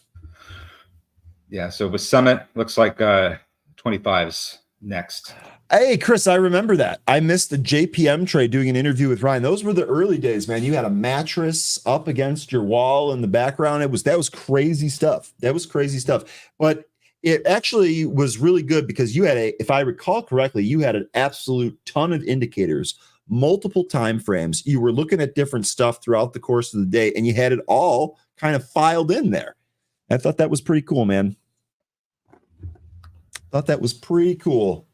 S5: Yeah. So with Summit, looks like 25s next.
S1: Hey, Chris, I remember that. I missed the JPM trade doing an interview with Ryan. Those were the early days, man. You had a mattress up against your wall in the background. That was crazy stuff. That was crazy stuff. But it actually was really good because you had if I recall correctly, you had an absolute ton of indicators, multiple time frames. You were looking at different stuff throughout the course of the day, and you had it all kind of filed in there. I thought that was pretty cool, man. Thought that was pretty cool.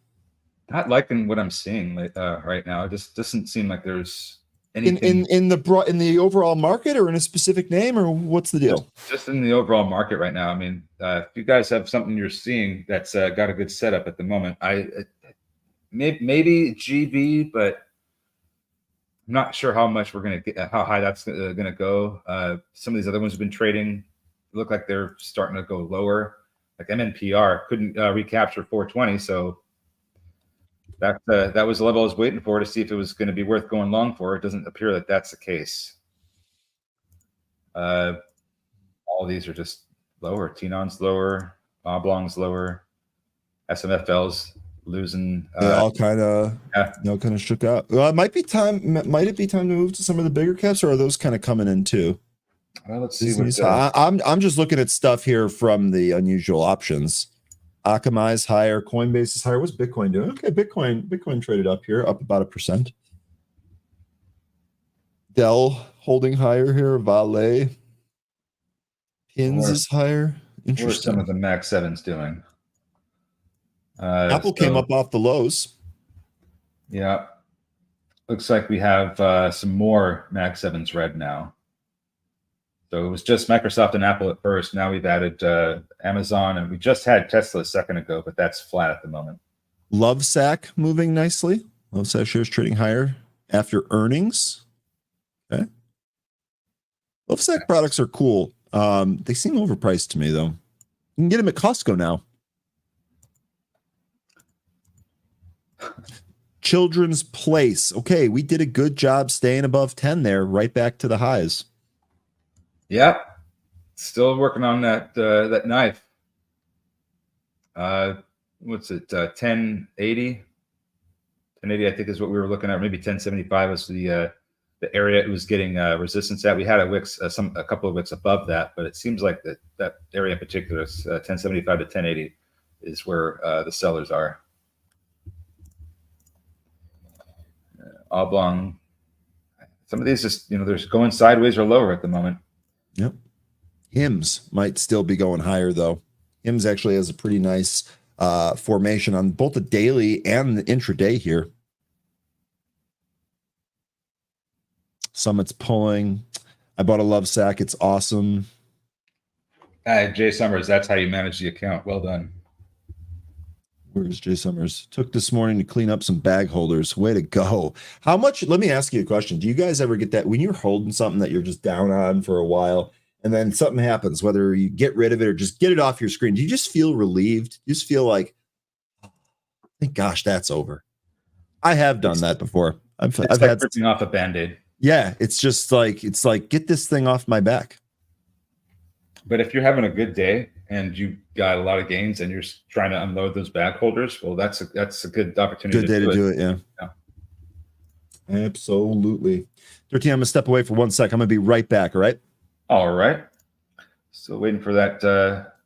S5: Not liking what I'm seeing right now. It just doesn't seem like there's anything
S1: in the overall market, or in a specific name, or what's the deal?
S5: Just in the overall market right now. I mean, if you guys have something you're seeing that's got a good setup at the moment, maybe GB, but I'm not sure how much we're gonna get, how high that's gonna go. Some of these other ones have been trading, look like they're starting to go lower. Like MNPR couldn't recapture 420, so that was the level I was waiting for to see if it was going to be worth going long for. It doesn't appear that that's the case. All these are just lower. T-non's lower, Oblong's lower, SMFL's losing.
S1: They all kind of kind of shook out. Well, might it be time to move to some of the bigger caps, or are those kind of coming in too?
S5: Well, let's see.
S1: I'm just looking at stuff here from the unusual options. Akamai's higher, Coinbase is higher. What's Bitcoin doing? Okay, Bitcoin traded up here, up about 1%. Dell holding higher here. Vale, Pins is higher. Interesting.
S5: What are some of the Max 7s doing?
S1: Apple came up off the lows.
S5: Yeah, looks like we have some more Max 7s red now. So it was just Microsoft and Apple at first. Now we've added Amazon, and we just had Tesla a second ago, but that's flat at the moment.
S1: Lovesac moving nicely. Lovesac shares trading higher after earnings. Okay. Lovesac products are cool. They seem overpriced to me, though. You can get them at Costco now. Children's Place. Okay, we did a good job staying above 10 there, right back to the highs.
S5: Yeah, still working on that that knife. What's it? 1080. 1080, I think, is what we were looking at. Maybe 1075 was the area it was getting resistance at. We had a wicks, a couple of wicks above that, but it seems like that area in particular, 1075 to 1080, is where the sellers are. Oblong. Some of these just they're going sideways or lower at the moment.
S1: Yep. HIMS might still be going higher, though. HIMS actually has a pretty nice formation on both the daily and the intraday here. Summit's pulling. I bought a Lovesac. It's awesome.
S5: Jay Summers, that's how you manage the account. Well done.
S1: Where's Jay Summers? Took this morning to clean up some bag holders. Way to go. How much? Let me ask you a question. Do you guys ever get that when you're holding something that you're just down on for a while and then something happens, whether you get rid of it or just get it off your screen? Do you just feel relieved? You just feel like, thank gosh, that's over. I have done that before. I've
S5: like
S1: had
S5: ripping off a Band-Aid.
S1: Yeah, it's like get this thing off my back.
S5: But if you're having a good day and you got a lot of gains and you're trying to unload those bag holders, well, that's a good opportunity.
S1: Good day to do it. Yeah. Absolutely. 13, I'm gonna step away for 1 sec. I'm gonna be right back. All right.
S5: All right. Still waiting for that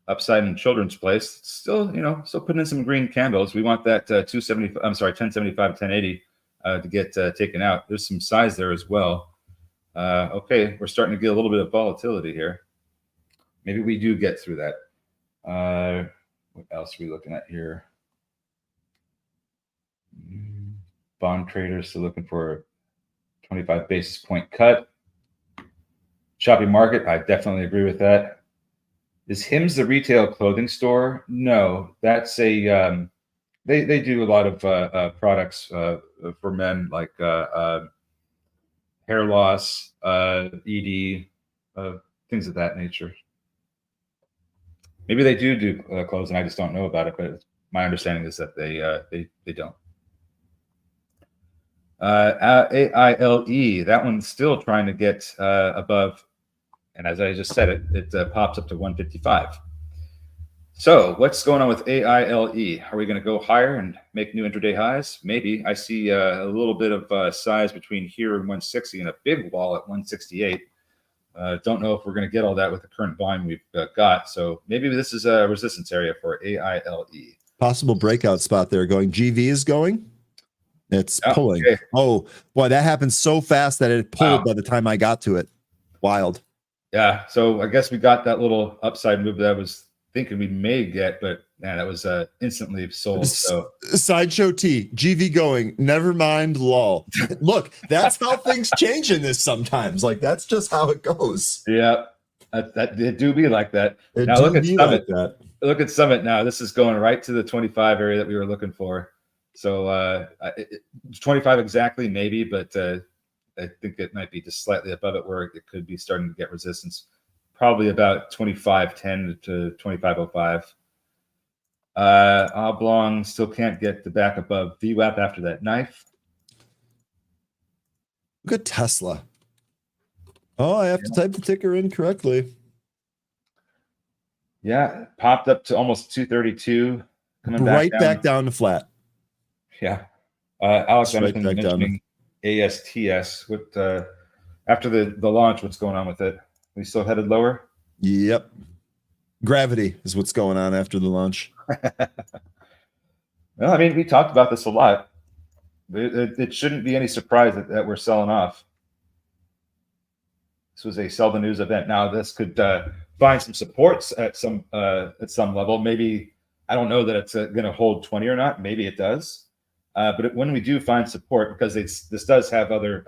S5: upside in Children's Place. Still putting in some green candles. We want that 1075, 1080 to get taken out. There's some size there as well. Okay, we're starting to get a little bit of volatility here. Maybe we do get through that. What else are we looking at here? Bond traders still looking for a 25 basis point cut. Choppy market, I definitely agree with that. Is HIMS the retail clothing store? No, that's a they do a lot of products for men, like hair loss, ED, things of that nature. Maybe they do clothes, and I just don't know about it. But my understanding is that they don't. AILE, that one's still trying to get above, and as I just said, it pops up to 155. So what's going on with AILE? Are we going to go higher and make new intraday highs? Maybe. I see a little bit of size between here and 160 and a big wall at 168. Don't know if we're going to get all that with the current volume we've got. So maybe this is a resistance area for AILE.
S1: Possible breakout spot there going. GV is going. It's pulling.
S5: Okay.
S1: Oh, boy, that happened so fast that it pulled by the time I got to it. Wild.
S5: Yeah. So I guess we got that little upside move that I was thinking we may get, but man, that was instantly sold. So
S1: Sideshow T, GV going, never mind, lol. Look, that's how things change in this sometimes. Like, that's just how it goes.
S5: Yeah, that it do be like that.
S1: It
S5: now
S1: do
S5: look at
S1: be
S5: Summit.
S1: like that.
S5: Look at Summit now. This is going right to the 25 area that we were looking for. So 25 exactly, maybe, but I think it might be just slightly above it where it could be starting to get resistance. Probably about 25.10 to 25.05. Oblong still can't get the back above VWAP after that knife.
S1: Look at Tesla. Oh, I have to type the ticker in correctly.
S5: Yeah, popped up to almost 232. Coming
S1: right back down to flat.
S5: Yeah. Alex
S1: Right
S5: Emerson mentioning ASTS. What after the launch, what's going on with it? We still headed lower?
S1: Yep. Gravity is what's going on after the launch.
S5: Well, I mean, we talked about this a lot. It shouldn't be any surprise that we're selling off. This was a sell the news event. Now, this could find some supports at some level. Maybe, I don't know that it's going to hold 20 or not. Maybe it does. But when we do find support, because this does have other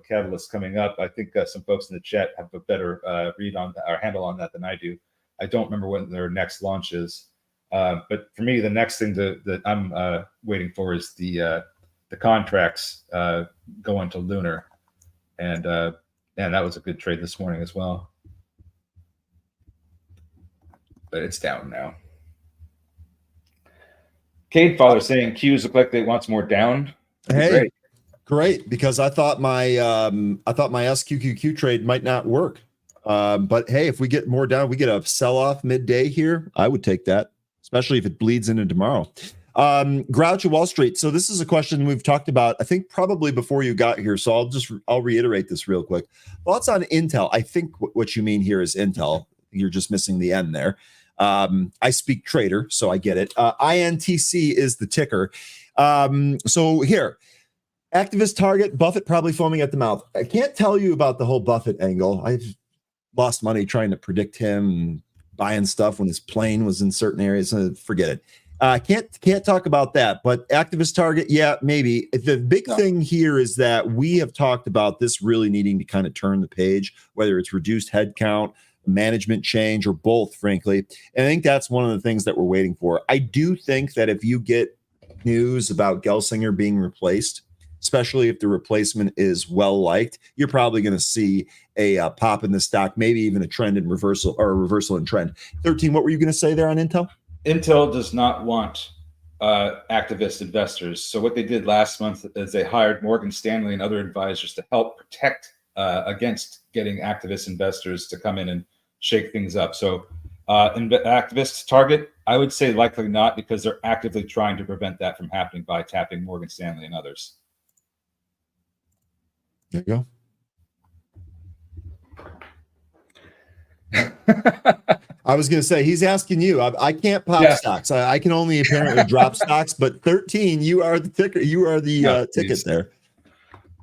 S5: catalysts coming up, I think some folks in the chat have a better read on that, or handle on that than I do. I don't remember when their next launch is, but for me, the next thing that I'm waiting for is the contracts going to Lunar, and that was a good trade this morning as well. But it's down now. Cade Father saying Qs look like they want more down.
S1: Hey, great, because I thought my SQQQ trade might not work. But hey, if we get more down, we get a sell-off midday here, I would take that, especially if it bleeds into tomorrow. Grouch at Wall Street. So this is a question we've talked about, I think probably before you got here. So I'll reiterate this real quick. Thoughts on Intel. I think what you mean here is Intel. You're just missing the N there. I speak trader, so I get it. INTC is the ticker. So here, activist target, Buffett probably foaming at the mouth. I can't tell you about the whole Buffett angle. I've lost money trying to predict him and buying stuff when his plane was in certain areas. Forget it. Can't talk about that. But activist target, yeah, maybe. The big thing here is that we have talked about this really needing to kind of turn the page, whether it's reduced headcount, management change, or both, frankly. And I think that's one of the things that we're waiting for. I do think that if you get news about Gelsinger being replaced, especially if the replacement is well liked, you're probably going to see a pop in the stock, maybe even a trend in reversal, or a reversal in trend. 13, what were you going to say there on Intel? Intel
S5: does not want activist investors. So what they did last month is they hired Morgan Stanley and other advisors to help protect against getting activist investors to come in and shake things up. So activist target, I would say likely not, because they're actively trying to prevent that from happening by tapping Morgan Stanley and others.
S1: There you go. I was going to say, he's asking you. I can't pop stocks. I can only apparently drop stocks. But 13, you are the ticker. You are the ticket there.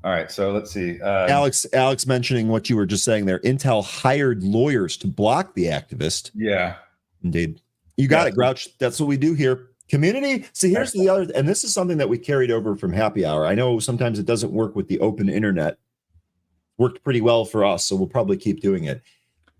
S5: All right. So let's see.
S1: Alex mentioning what you were just saying there. Intel hired lawyers to block the activist.
S5: Yeah,
S1: indeed. You got it, Grouch. That's what we do here. Community. See, here's the other, and this is something that we carried over from Happy Hour. I know sometimes it doesn't work with the open internet. Worked pretty well for us, so we'll probably keep doing it.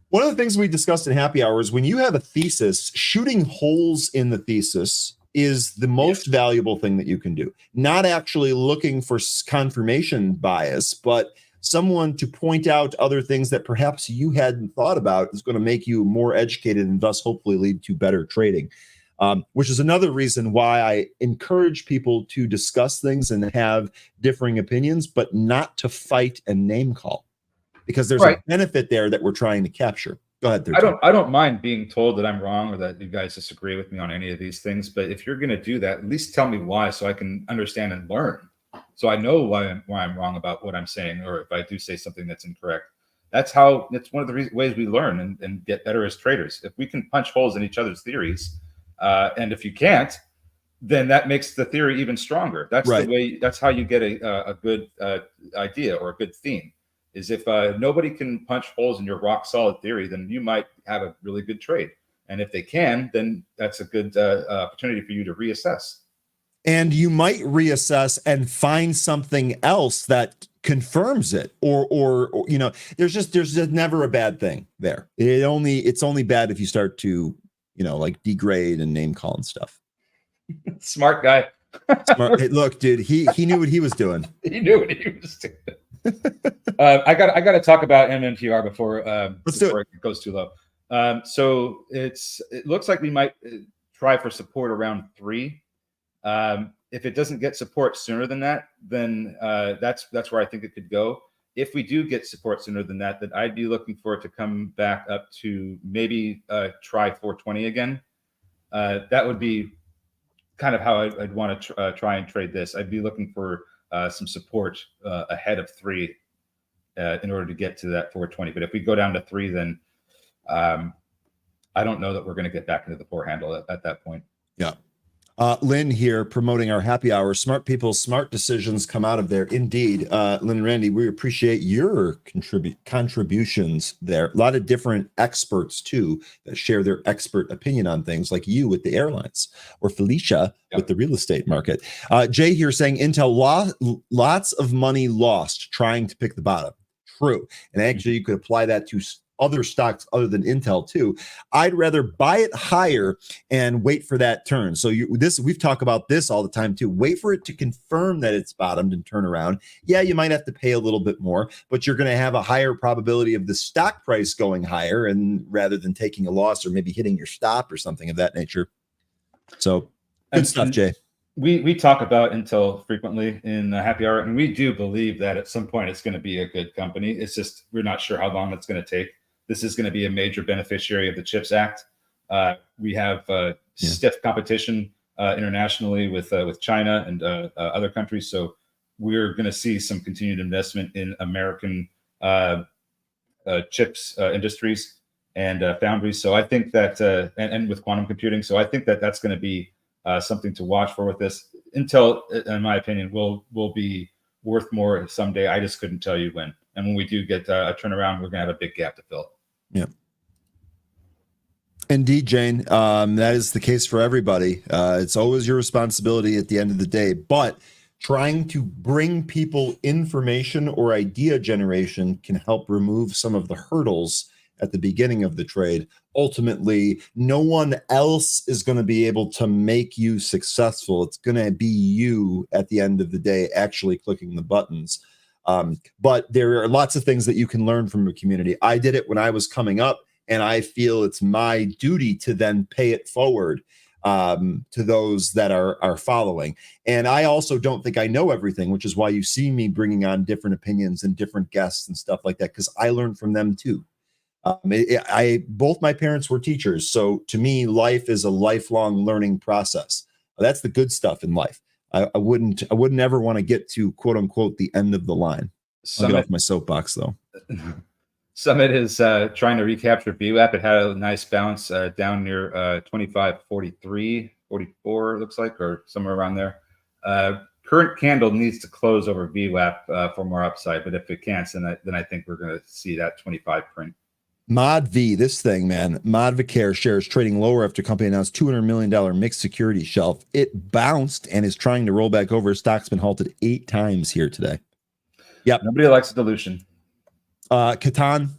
S1: One of the things we discussed in Happy Hour is when you have a thesis, shooting holes in the thesis is the most valuable thing that you can do. Not actually looking for confirmation bias, but someone to point out other things that perhaps you hadn't thought about is going to make you more educated and thus hopefully lead to better trading. Which is another reason why I encourage people to discuss things and have differing opinions, but not to fight and name call, because there's a benefit there that we're trying to capture. Go ahead. 13.
S5: I don't mind being told that I'm wrong or that you guys disagree with me on any of these things. But if you're going to do that, at least tell me why, so I can understand and learn. So I know why I'm wrong about what I'm saying, or if I do say something that's incorrect. That's one of the ways we learn and get better as traders. If we can punch holes in each other's theories, and if you can't, then that makes the theory even stronger. That's
S1: Right.
S5: the way. That's how you get a good idea or a good theme. Is if nobody can punch holes in your rock solid theory, then you might have a really good trade. And if they can, then that's a good opportunity for you to reassess.
S1: And you might reassess and find something else that confirms it, or there's never a bad thing there. It's only bad if you start to like degrade and name call and stuff.
S5: Smart guy.
S1: Smart. Hey, look, dude, he knew what he was doing.
S5: He knew what he was doing. I got to talk about MMTR before it goes too low. So it looks like we might try for support around 3. If it doesn't get support sooner than that, then that's where I think it could go. If we do get support sooner than that, then I'd be looking for it to come back up to maybe try 420 again. That would be kind of how I'd want to try and trade this. I'd be looking for some support ahead of 3 in order to get to that 420. But if we go down to 3, then I don't know that we're going to get back into the 4 handle at that point.
S1: Yeah. Lynn here promoting our happy hour. Smart people, smart decisions come out of there. Indeed. Lynn and Randy, we appreciate your contributions there. A lot of different experts too that share their expert opinion on things, like you with the airlines, or Felicia with the real estate market. Jay here saying Intel lots of money lost trying to pick the bottom. True. And actually you could apply that to other stocks other than Intel too. I'd rather buy it higher and wait for that turn. So we've talked about this all the time too. Wait for it to confirm that it's bottomed and turn around. Yeah, you might have to pay a little bit more, but you're going to have a higher probability of the stock price going higher, and rather than taking a loss or maybe hitting your stop or something of that nature. So good stuff, Jay.
S5: We talk about Intel frequently in the happy hour, and we do believe that at some point it's going to be a good company. It's just we're not sure how long it's going to take. This is going to be a major beneficiary of the CHIPS Act. We have stiff competition internationally with China and other countries. So we're going to see some continued investment in American chips industries and foundries. So I think that, and with quantum computing. So I think that that's going to be something to watch for with this. Intel, in my opinion, will be worth more someday. I just couldn't tell you when. And when we do get a turnaround, we're going to have a big gap to fill.
S1: Yeah. Indeed, Jane. That is the case for everybody. It's always your responsibility at the end of the day, but trying to bring people information or idea generation can help remove some of the hurdles at the beginning of the trade. Ultimately, no one else is going to be able to make you successful. It's going to be you at the end of the day actually clicking the buttons. But there are lots of things that you can learn from a community. I did it when I was coming up, and I feel it's my duty to then pay it forward to those that are following. And I also don't think I know everything, which is why you see me bringing on different opinions and different guests and stuff like that, because I learned from them too. Both my parents were teachers, so to me, life is a lifelong learning process. That's the good stuff in life. I wouldn't ever want to get to quote unquote the end of the line. I'll get off my soapbox though.
S5: Summit is trying to recapture VWAP. It had a nice bounce down near 25.43, 44 it looks like, or somewhere around there. Current candle needs to close over VWAP for more upside, but if it can't, then I think we're going to see that 25 print.
S1: Mod V, this thing, man. Modvicare shares trading lower after company announced $200 million mixed security shelf. It bounced and is trying to roll back over. Stock's been halted 8 times here today. Yep.
S5: Nobody likes a dilution.
S1: Catan,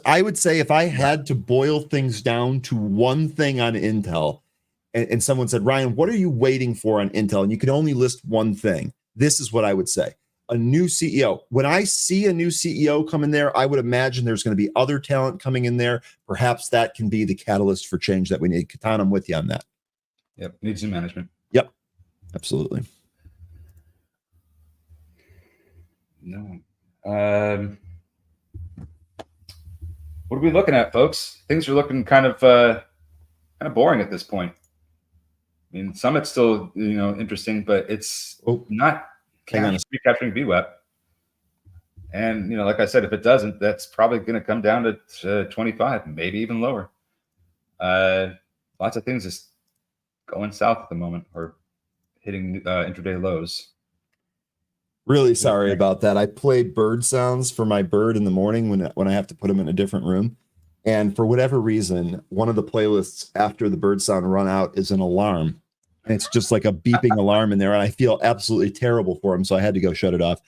S1: I would say if I had to boil things down to one thing on Intel, and someone said, Ryan, what are you waiting for on Intel? And you could only list one thing. This is what I would say. A new CEO. When I see a new CEO come in there, I would imagine there's going to be other talent coming in there. Perhaps that can be the catalyst for change that we need. Catan, I'm with you on that.
S5: Yep. Needs new management.
S1: Yep. Absolutely.
S5: No. What are we looking at, folks? Things are looking kind of boring at this point. I mean, Summit's still interesting, but it's not recapturing VWAP. And like I said, if it doesn't, that's probably going to come down to 25, maybe even lower. Lots of things just going south at the moment, or hitting intraday lows.
S1: Really sorry about that. I play bird sounds for my bird in the morning when I have to put him in a different room. And for whatever reason, one of the playlists after the bird sound run out is an alarm. And it's just like a beeping alarm in there. And I feel absolutely terrible for him. So I had to go shut it off.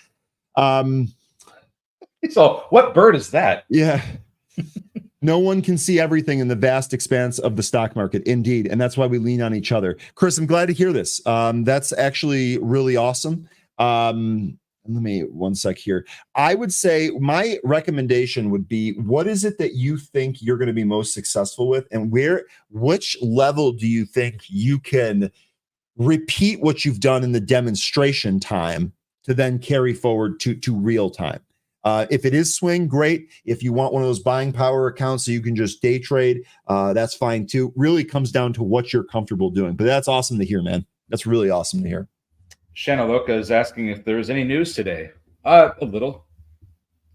S5: So what bird is that?
S1: Yeah. No one can see everything in the vast expanse of the stock market. Indeed. And that's why we lean on each other. Chris, I'm glad to hear this. That's actually really awesome. Let me one sec here. I would say my recommendation would be, what is it that you think you're going to be most successful with, and which level do you think you can repeat what you've done in the demonstration time to then carry forward to real time? If it is swing, great. If you want one of those buying power accounts so you can just day trade, that's fine too. Really comes down to what you're comfortable doing. But that's awesome to hear, man. That's really awesome to hear.
S5: Shanaloka is asking if there's any news today. A little.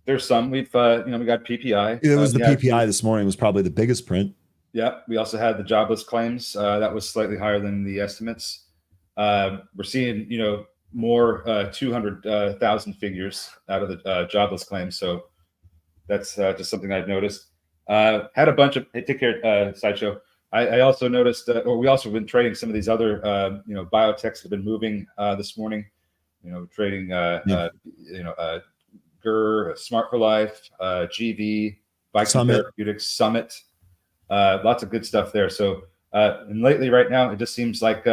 S5: There's some. We've we got PPI.
S1: It was the PPI this morning was probably the biggest print.
S5: Yeah. We also had the jobless claims. That was slightly higher than the estimates. We're seeing more 200,000 figures out of the jobless claims. So that's just something I've noticed. Had a bunch of take care, Sideshow. I also noticed, or we also have been trading some of these other, biotechs that have been moving this morning. Trading, GUR, Smart for Life, GV, Viking Therapeutics, Summit. Lots of good stuff there. So, and lately, right now, it just seems like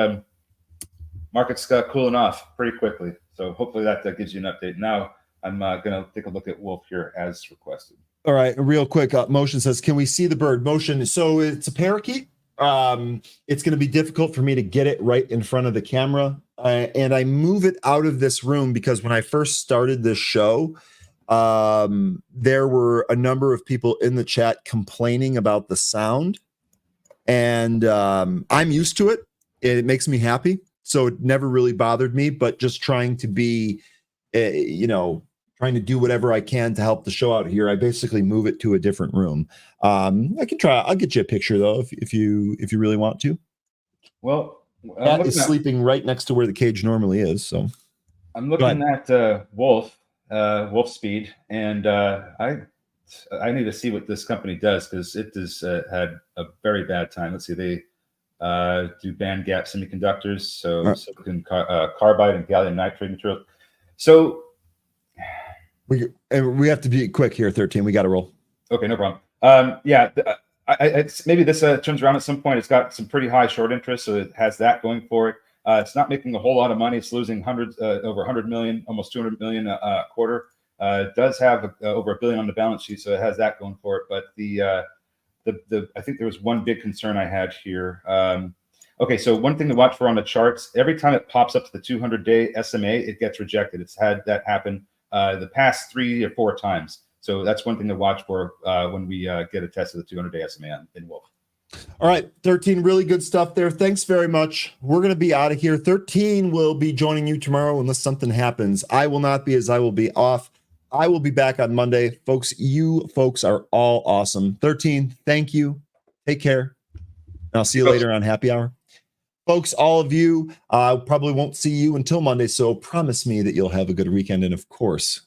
S5: market's cooling off pretty quickly. So hopefully that gives you an update. Now I'm going to take a look at Wolf here as requested.
S1: All right, real quick. Motion says, can we see the bird? Motion, so it's a parakeet. It's going to be difficult for me to get it right in front of the camera. And I move it out of this room because when I first started this show, there were a number of people in the chat complaining about the sound. And I'm used to it. It makes me happy. So it never really bothered me, but just trying to be, trying to do whatever I can to help the show out here. I basically move it to a different room. I can try. I'll get you a picture though, if you really want to.
S5: Well,
S1: Cat is sleeping right next to where the cage normally is. So
S5: I'm looking at Wolf Speed, and I need to see what this company does, because it has had a very bad time. Let's see, they do band gap semiconductors, so silicon carbide and gallium nitride material. So
S1: we have to be quick here, 13. We got to roll.
S5: Okay, no problem. Maybe this turns around at some point. It's got some pretty high short interest, so it has that going for it. It's not making a whole lot of money. It's losing over 100 million, almost 200 million a quarter. It does have over $1 billion on the balance sheet, so it has that going for it. But I think there was one big concern I had here. Okay, so one thing to watch for on the charts: every time it pops up to the 200-day SMA, it gets rejected. It's had that happen the past 3 or 4 times. So that's one thing to watch for when we get a test of the 200-day SMA in Wolf.
S1: All right, 13, really good stuff there. Thanks very much. We're going to be out of here. 13 will be joining you tomorrow unless something happens. I will not be, as I will be off. I will be back on Monday. Folks, you folks are all awesome. 13, thank you. Take care. And I'll see you later on Happy Hour. Folks, all of you, probably won't see you until Monday, so promise me that you'll have a good weekend. And of course,